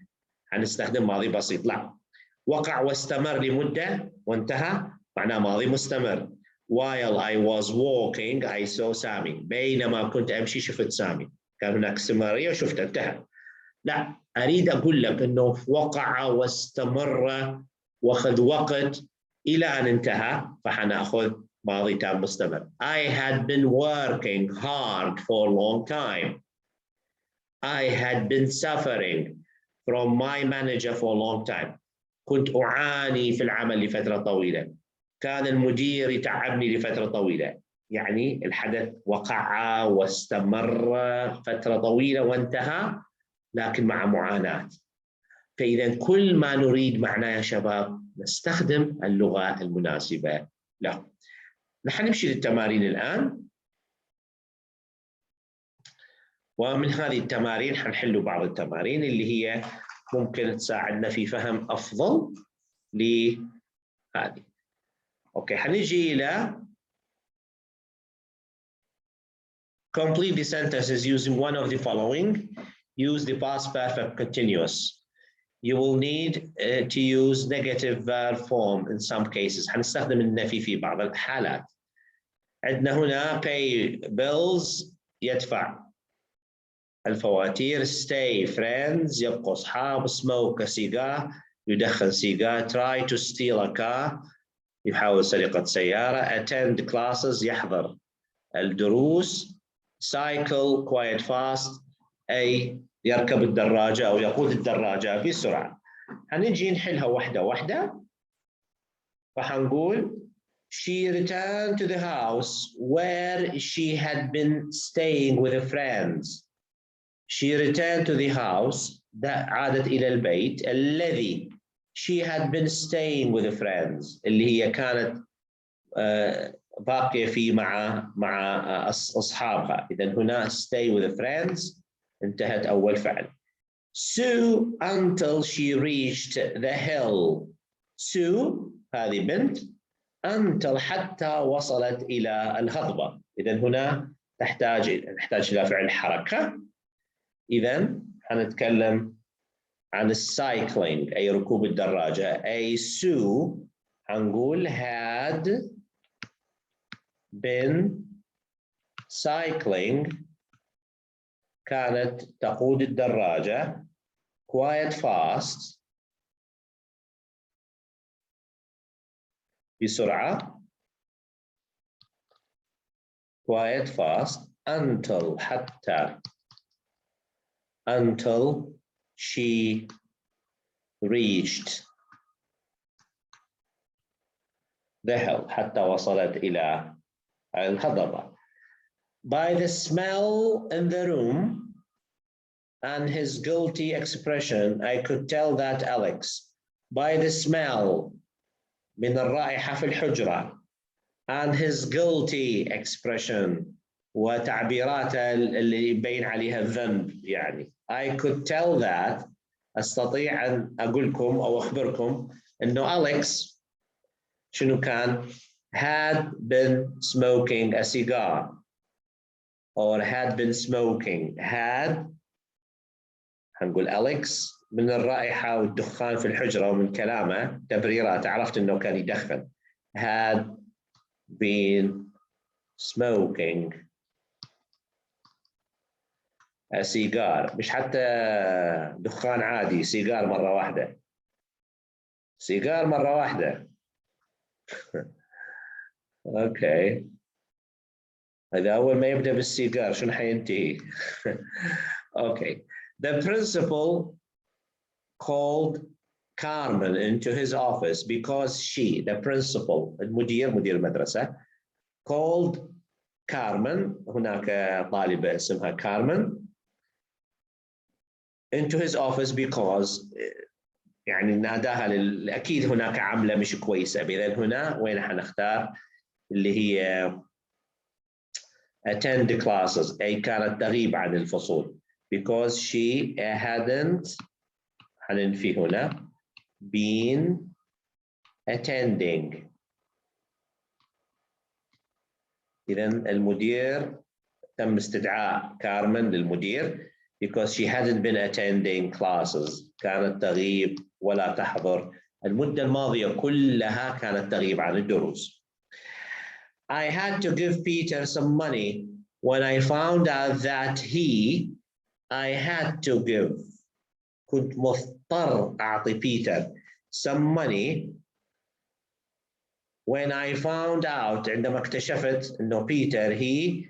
هنستخدم ماضي بسيط. لا، وقع واستمر لمدة وانتهى معناه ماضي مستمر. While I was walking I saw Sammy. بينما كنت أمشي شفت سامي، كان هناك استمرارية وشفت انتهى. لا، أريد أقول لك أنه وقع واستمر وأخذ وقت إلى أن انتهى، فحنأخذ ماضي تام مستمر. I had been working hard for a long time. I had been suffering from my manager for a long time. كنت أعاني في العمل لفترة طويلة. كان المدير يتعبني لفترة طويلة. يعني الحدث وقع واستمر فترة طويلة وانتهى، لكن مع معاناة. فإذا كل ما نريد معناه يا شباب نستخدم اللغة المناسبة له. نحن نمشي للتمارين الآن، ومن هذه التمارين حنحل بعض التمارين اللي هي ممكن تساعدنا في فهم أفضل لهذه. أوكي، حنيجي إلى complete the sentences using one of the following. Use the past perfect continuous. You will need to use negative verb form in some cases. حنستخدم النفي في بعض الحالات. عندنا هنا pay bills يدفع الفواتير، stay friends يبقوا أصحاب، smoke a cigar يدخن سيجار، try to steal a car يحاول سرقة سيارة، attend classes يحضر الدروس، cycle quite fast أي يركب الدراجة أو يقود الدراجة بسرعة. هنجي نحلها واحدة واحدة. فحنقول she returned to the house where she had been staying with her friends. She returned to the house، عادت إلى البيت الذي she had been staying with her friends، اللي هي كانت باقية فيه مع أصحابها. إذن هنا stay with her friends انتهت أول فعل. Sue until she reached the hill. Sue هذه بنت، until حتى وصلت إلى الهضبة. إذن هنا نحتاج إلى فعل حركة. إذن هنتكلم عن السايكلينج أي ركوب الدراجة. أي Sue هنقول had been cycling كانت تقود الدراجة quite fast بسرعة quite fast until حتى until she reached the hill حتى وصلت إلى الهضبة. By the smell in the room and his guilty expression, I could tell that Alex. By the smell من الرائحة في الحجرة and his guilty expression وتعبيراته اللي يبين عليها الذنب يعني. I could tell that أستطيع أن أقول لكم أو أخبركم إنه أليكس شنو كان had been smoking a cigar or had been smoking had هنقول أليكس من الرائحة والدخان في الحجرة ومن كلامه تبريرات عرفت إنه كان يدخن had been smoking a cigar مش حتى دخان عادي سيجار مرة واحدة سيجار مرة واحدة اوكي هذا أول ما يبدأ بالسيجار شنو حينتهي اوكي the principal called Carmen into his office because she the principal مدير المدرسة called Carmen هناك طالبة اسمها كارمن into his office because يعني ناداها أكيد هناك عملة مش كويسة إذن هنا وين حنختار اللي هي attend classes أي كانت تغيب عن الفصول because she hadn't حننفي هنا been attending إذن المدير تم استدعاء كارمن للمدير because she hadn't been attending classes كانت تغيب ولا تحضر المدة الماضية كلها كانت تغيب عن الدروس. I had to give Peter some money when I found out that I had to give كنت مضطر أعطي بيتر some money when I found out عندما اكتشفت إنه بيتر he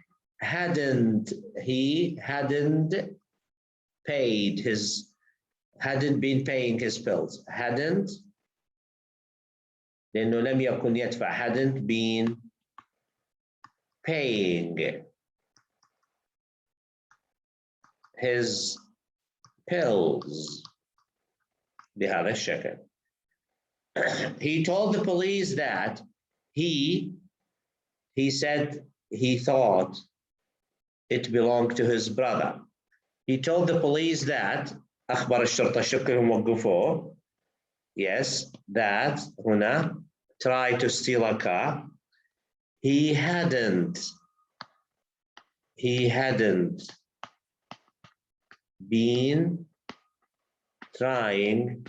hadn't been paying his bills hadn't لأنه لم يكن يدفع hadn't been paying his bills بهذا الشكل. He told the police that he said he thought it belonged to his brother. He told the police that أخبر الشرطة شكلهم وقفوه yes that هنا tried to steal a car he hadn't been trying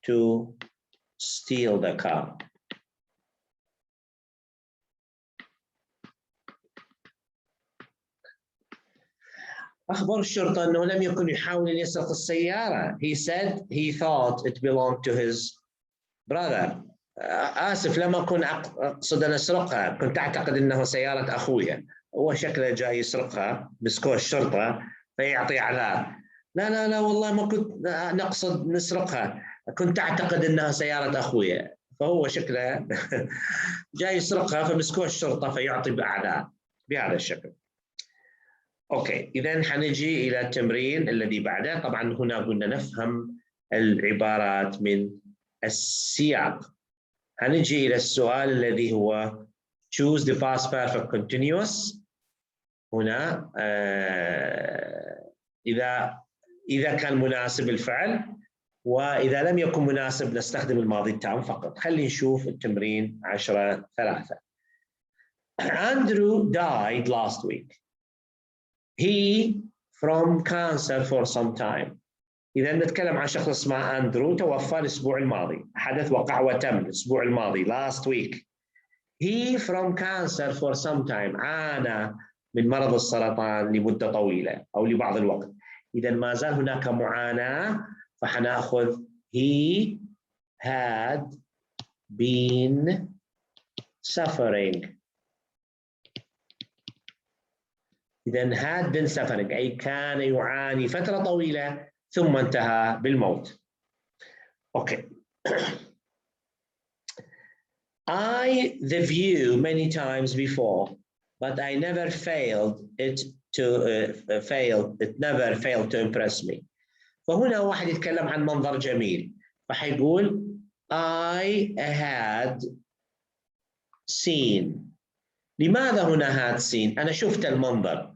to steal the car. أخبر الشرطة أنه لم يكن يحاول أن يسرق السيارة. He said he thought it belonged to his brother. آسف لم أكن أقصد أن أسرقها كنت أعتقد أنه سيارة أخويا هو شكله جاي يسرقها مسكوه الشرطة فيعطي عذاب لا والله ما كنت نقصد نسرقها كنت أعتقد أنها سيارة أخويا فهو شكله جاي يسرقها فمسكوه الشرطة فيعطي بأعذاب بهذا الشكل. أوكي إذن حنجي إلى التمرين الذي بعده طبعا هنا قلنا نفهم العبارات من السياق. هنجي إلى السؤال الذي هو choose the past perfect continuous. هنا إذا كان مناسب الفعل وإذا لم يكن مناسب نستخدم الماضي التام فقط. خلينا نشوف التمرين 10-3. Andrew died last week. He from cancer for some time. إذا نتكلم عن شخص اسمه أندرو توفى الأسبوع الماضي. حدث وقع وتم الأسبوع الماضي last week. He from cancer for some time. عانى من مرض السرطان لمدة طويلة أو لبعض الوقت. إذا ما زال هناك معاناة، فحنأخذ he had been suffering. إذا had been suffering أي كان يعاني فترة طويلة ثم انتهى بالموت. Okay. The view many times before, but I never failed it never failed to impress me. فهنا واحد يتكلم عن منظر جميل، فحيقول I had seen. لماذا هنا had seen؟ أنا شفت المنظر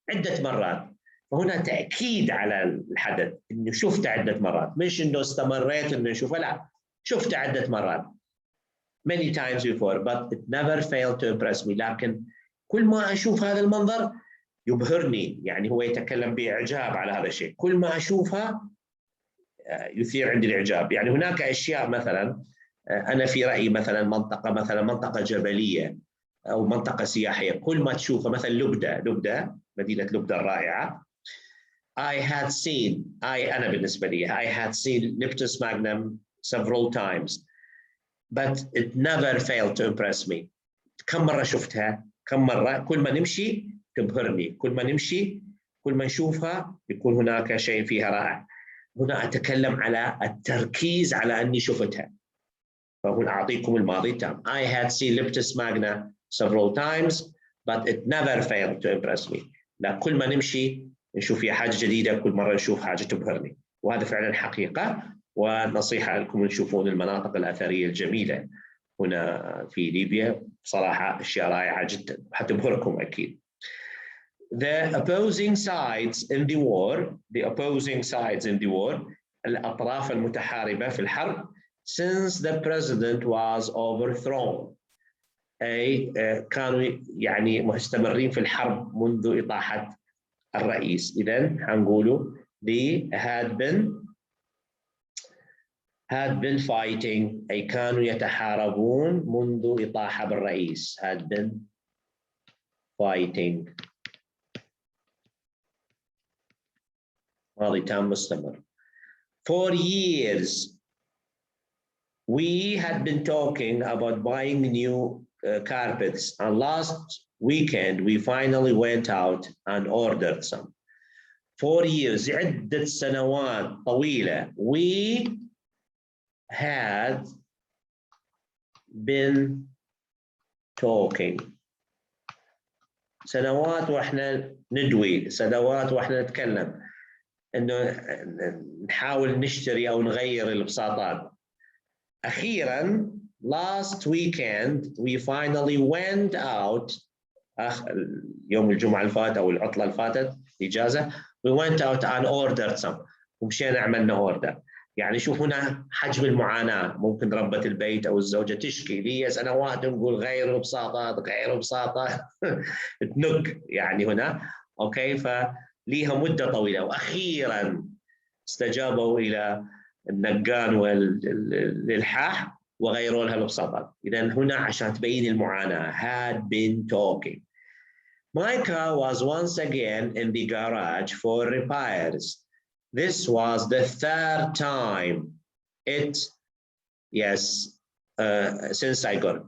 عدة مرات، فهنا تأكيد على الحدث إنه شفت عدة مرات، مش إنه استمريت إنه نشوفه، لا، شفت عدة مرات. many times before but it never failed to impress me. لكن كل ما أشوف هذا المنظر يبهرني، يعني هو يتكلم بإعجاب على هذا الشيء، كل ما أشوفها يثير عندي الإعجاب. يعني هناك أشياء مثلا أنا في رأيي مثلا منطقة جبلية أو منطقة سياحية، كل ما تشوفها مثلا لبدة، مدينة لبدة الرائعة. أنا بالنسبة لي I had seen Leptis Magnum several times but it never failed to impress me. كم مرة شفتها؟ كم مرة؟ كل ما نمشي تبهرني، كل ما نمشي، كل ما نشوفها يكون هناك شيء فيها رائع. هنا أتكلم على التركيز على أني شفتها، فهنا أعطيكم الماضي التام. I had seen Leptis Magna several times but it never failed to impress me. لا، كل ما نمشي نشوف فيها حاجة جديدة، كل مرة نشوف حاجة تبهرني، وهذا فعلا حقيقة. ونصيحة لكم تشوفون المناطق الأثرية الجميلة هنا في ليبيا، بصراحة أشياء رائعة جدا حتبهركم أكيد. The opposing sides in the war, الأطراف المتحاربة في الحرب، since the president was overthrown، أي كانوا يعني مستمرين في الحرب منذ إطاحة الرئيس. إذن هنقولوا they had been fighting أي كانوا يتحاربون منذ إطاحة بالرئيس. had been fighting ماضي تام مستمر. For years we had been talking about buying new carpets, and last weekend we finally went out and ordered some. For years عدة سنوات طويلة we had been talking، سنوات واحنا ندوي، سنوات واحنا نتكلم انه نحاول نشتري او نغير البساطات. اخيرا last weekend we finally went out، يوم الجمعة الفات او العطلة الفاتت اجازة، we went out and ordered some، ومشينا عملنا اوردر. يعني شوف هنا حجم المعاناة، ممكن ربة البيت أو الزوجة تشكي لي سنوات نقول غيروا بساطات تنق يعني هنا، أوكي، فليها مدة طويلة، وأخيرا استجابوا إلى النقان والإلحاح وغيروا لها البساطات. إذن هنا عشان تبين المعاناة had been talking. My car was once again in the garage for repairs. This was the third time since I got it.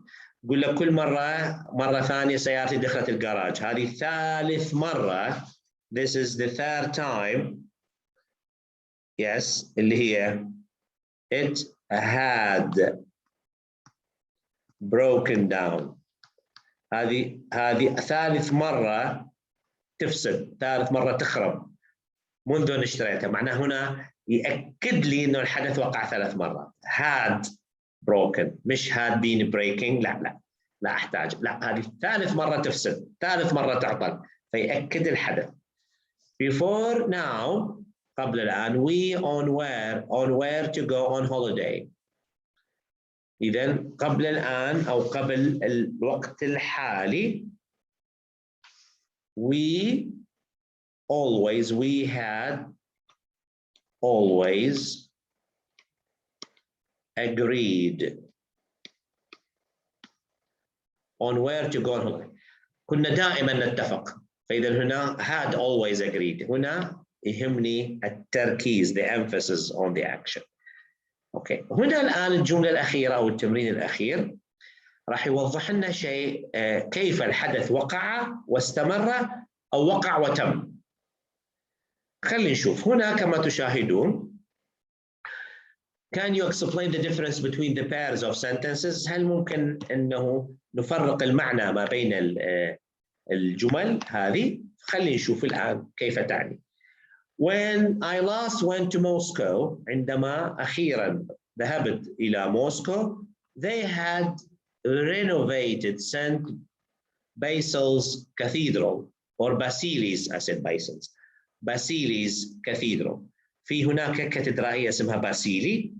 قل لك كل مرة ثانية سيارتي دخلت الجراج، هذه ثالث مرة. This is the third time. Yes، اللي هي it had broken down. هذه ثالث مرة تفسد، ثالث مرة تخرب منذ أن اشتريتها. معناه هنا يأكد لي إنه الحدث وقع ثلاث مرات. had broken مش had been breaking، لا أحتاج، لا، هذه ثالث مرة تفسد، ثالث مرة تعطل، فيأكد الحدث. Before now قبل الآن we on where to go on holiday. إذن قبل الآن أو قبل الوقت الحالي we had always agreed on where to go on holiday. كنا دائما نتفق فإذا هنا had always agreed. هنا يهمني التركيز, the emphasis on the action. أوكي. هنا الآن الجملة الأخيرة أو التمرين الأخير راح يوضح لنا شيء, كيف الحدث وقع واستمر أو وقع وتم. خلينا نشوف هنا كما تشاهدون. Can you explain the difference between the pairs of sentences? هل ممكن أنه نفرق المعنى ما بين الجمل هذه؟ خلينا نشوف الآن كيف تعني. When I last went to Moscow, عندما أخيراً ذهبت إلى موسكو, they had renovated St. Basil's Cathedral, or Basilis, I said Basil's, Basilis Cathedral. في هناك كاتدرائية اسمها باسيلي.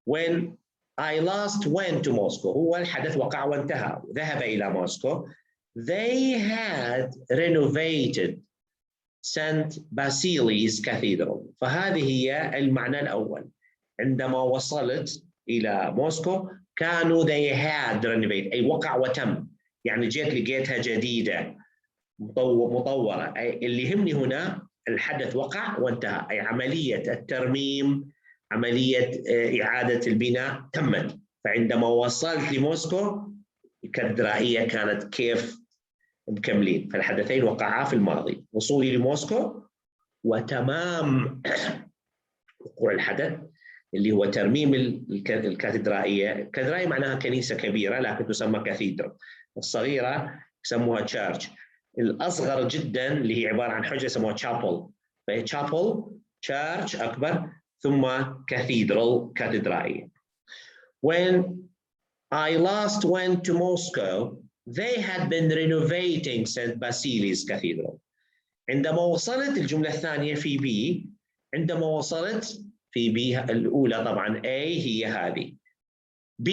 When I last went to Moscow, هو الحدث وقع وانتهى, ذهب إلى موسكو. They had renovated St. Basil's Cathedral. فهذه هي المعنى الأول. عندما وصلت إلى موسكو كانوا they had renovated, أي وقع وتم. يعني جيت لقيتها جديدة مطورة. أي اللي يهمني هنا الحدث وقع وانتهى, أي عملية الترميم, عملية إعادة البناء تمت. فعندما وصلت لموسكو الكاتدرائية كانت كيف مكملين. فالحدثين وقعا في الماضي, وصولي لموسكو وتمام وقوع الحدث اللي هو ترميم الكاتدرائية. الكاتدرائية معناها كنيسة كبيرة لكن تسمى كاثيدرال, الصغيرة يسموها تشارش, الأصغر جدا اللي هي عبارة عن حجرة يسموها تشابل. فهي تشابل, تشارش أكبر, ثم كاثيدرال كاتدرائية. When I last went to Moscow, they had been renovating St. Basil's Cathedral. عندما وصلت, الجملة الثانية في B, عندما وصلت في B الأولى طبعا A هي هذه. B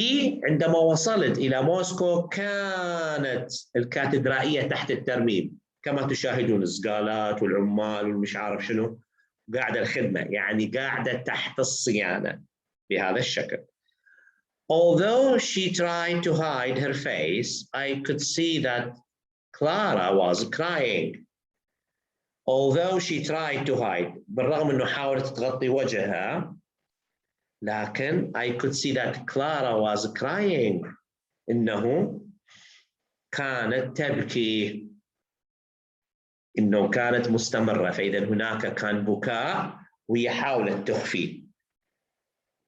عندما وصلت إلى موسكو كانت الكاتدرائية تحت الترميم كما تشاهدون, الزقالات والعمال والمش عارف شنو, قاعدة الخدمة, يعني قاعدة تحت الصيانة بهذا الشكل. Although she tried to hide her face, I could see that Clara was crying. Although she tried to hide, بالرغم أنه حاولت تغطي وجهها, لكن I could see that Clara was crying. إنه كانت تبكي, إنه كانت مستمرة. فإذا هناك كان بكاء وهي حاولت تخفي.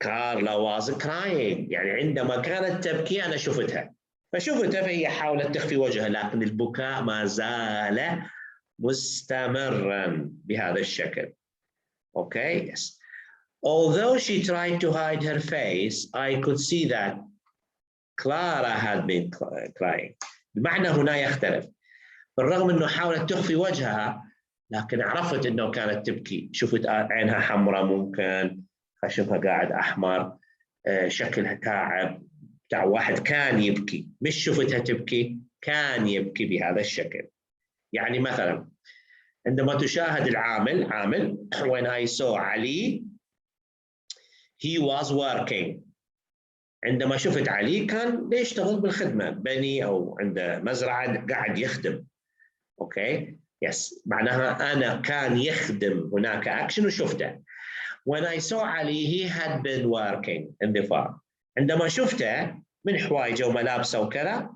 Carla was crying, يعني عندما كانت تبكي أنا شفتها, فشفتها فهي حاولت تخفي وجهها, لكن البكاء ما زال مستمرا بهذا الشكل. Okay, yes. Although she tried to hide her face, I could see that Clara had been crying. المعنى هنا يختلف. بالرغم أنه حاولت تخفي وجهها, لكن عرفت أنه كانت تبكي. شفت عينها حمراء, ممكن خشمها قاعد أحمر, شكلها تعب, بتاع واحد كان يبكي, مش شفتها تبكي, كان يبكي بهذا الشكل. يعني مثلا عندما تشاهد العامل, عامل, when I saw علي, he was working. عندما شفت علي كان يشتغل بالخدمة, بني أو عند مزرعة قاعد يخدم. أوكي, يس, معناها أنا كان يخدم, هناك أكشن وشفته. When I saw Ali, he had been working in the farm. عندما شفته من حوايجه وملابسه وكذا,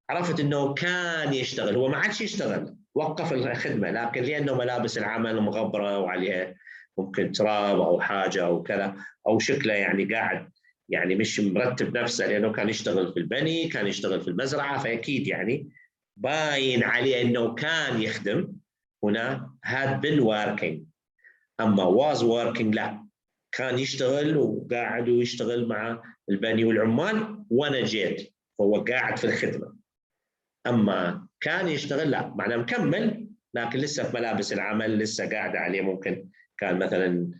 عرفت إنه كان يشتغل. هو ما عادش يشتغل, وقف الخدمة, لكن لأنه ملابس العمل مغبرة وعليها ممكن تراب أو حاجة أو كذا, أو شكله يعني قاعد يعني مش مرتب نفسه, لأنه كان يشتغل في البني, كان يشتغل في المزرعة, فأكيد يعني باين عليه إنه كان يخدم. هنا had been working. أما was working لا, كان يشتغل وقاعد ويشتغل مع البني والعمال وأنا جيت, فهو قاعد في الخدمة. أما كان يشتغل لا, معناه مكمل لكن لسه في ملابس العمل, لسه قاعد عليه, ممكن كان مثلا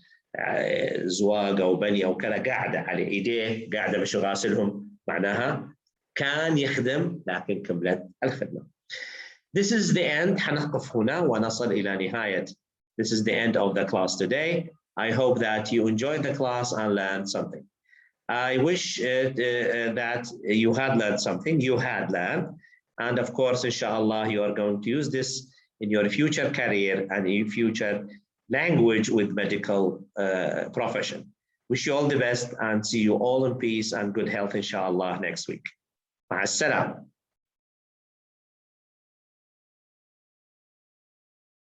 زواج أو بني أو كذا, قاعدة على إيديه, قاعدة مش غاسلهم, معناها كان يخدم لكن كملت الخدمة. This is the end. حنقف هنا ونصل إلى نهاية. This is the end of the class today. I hope that you enjoyed the class and learned something. I wish that you had learned something, you had learned. And of course, inshallah, you are going to use this in your future career and in future language with medical profession. Wish you all the best and see you all in peace and good health, inshallah, next week. مع السلامة.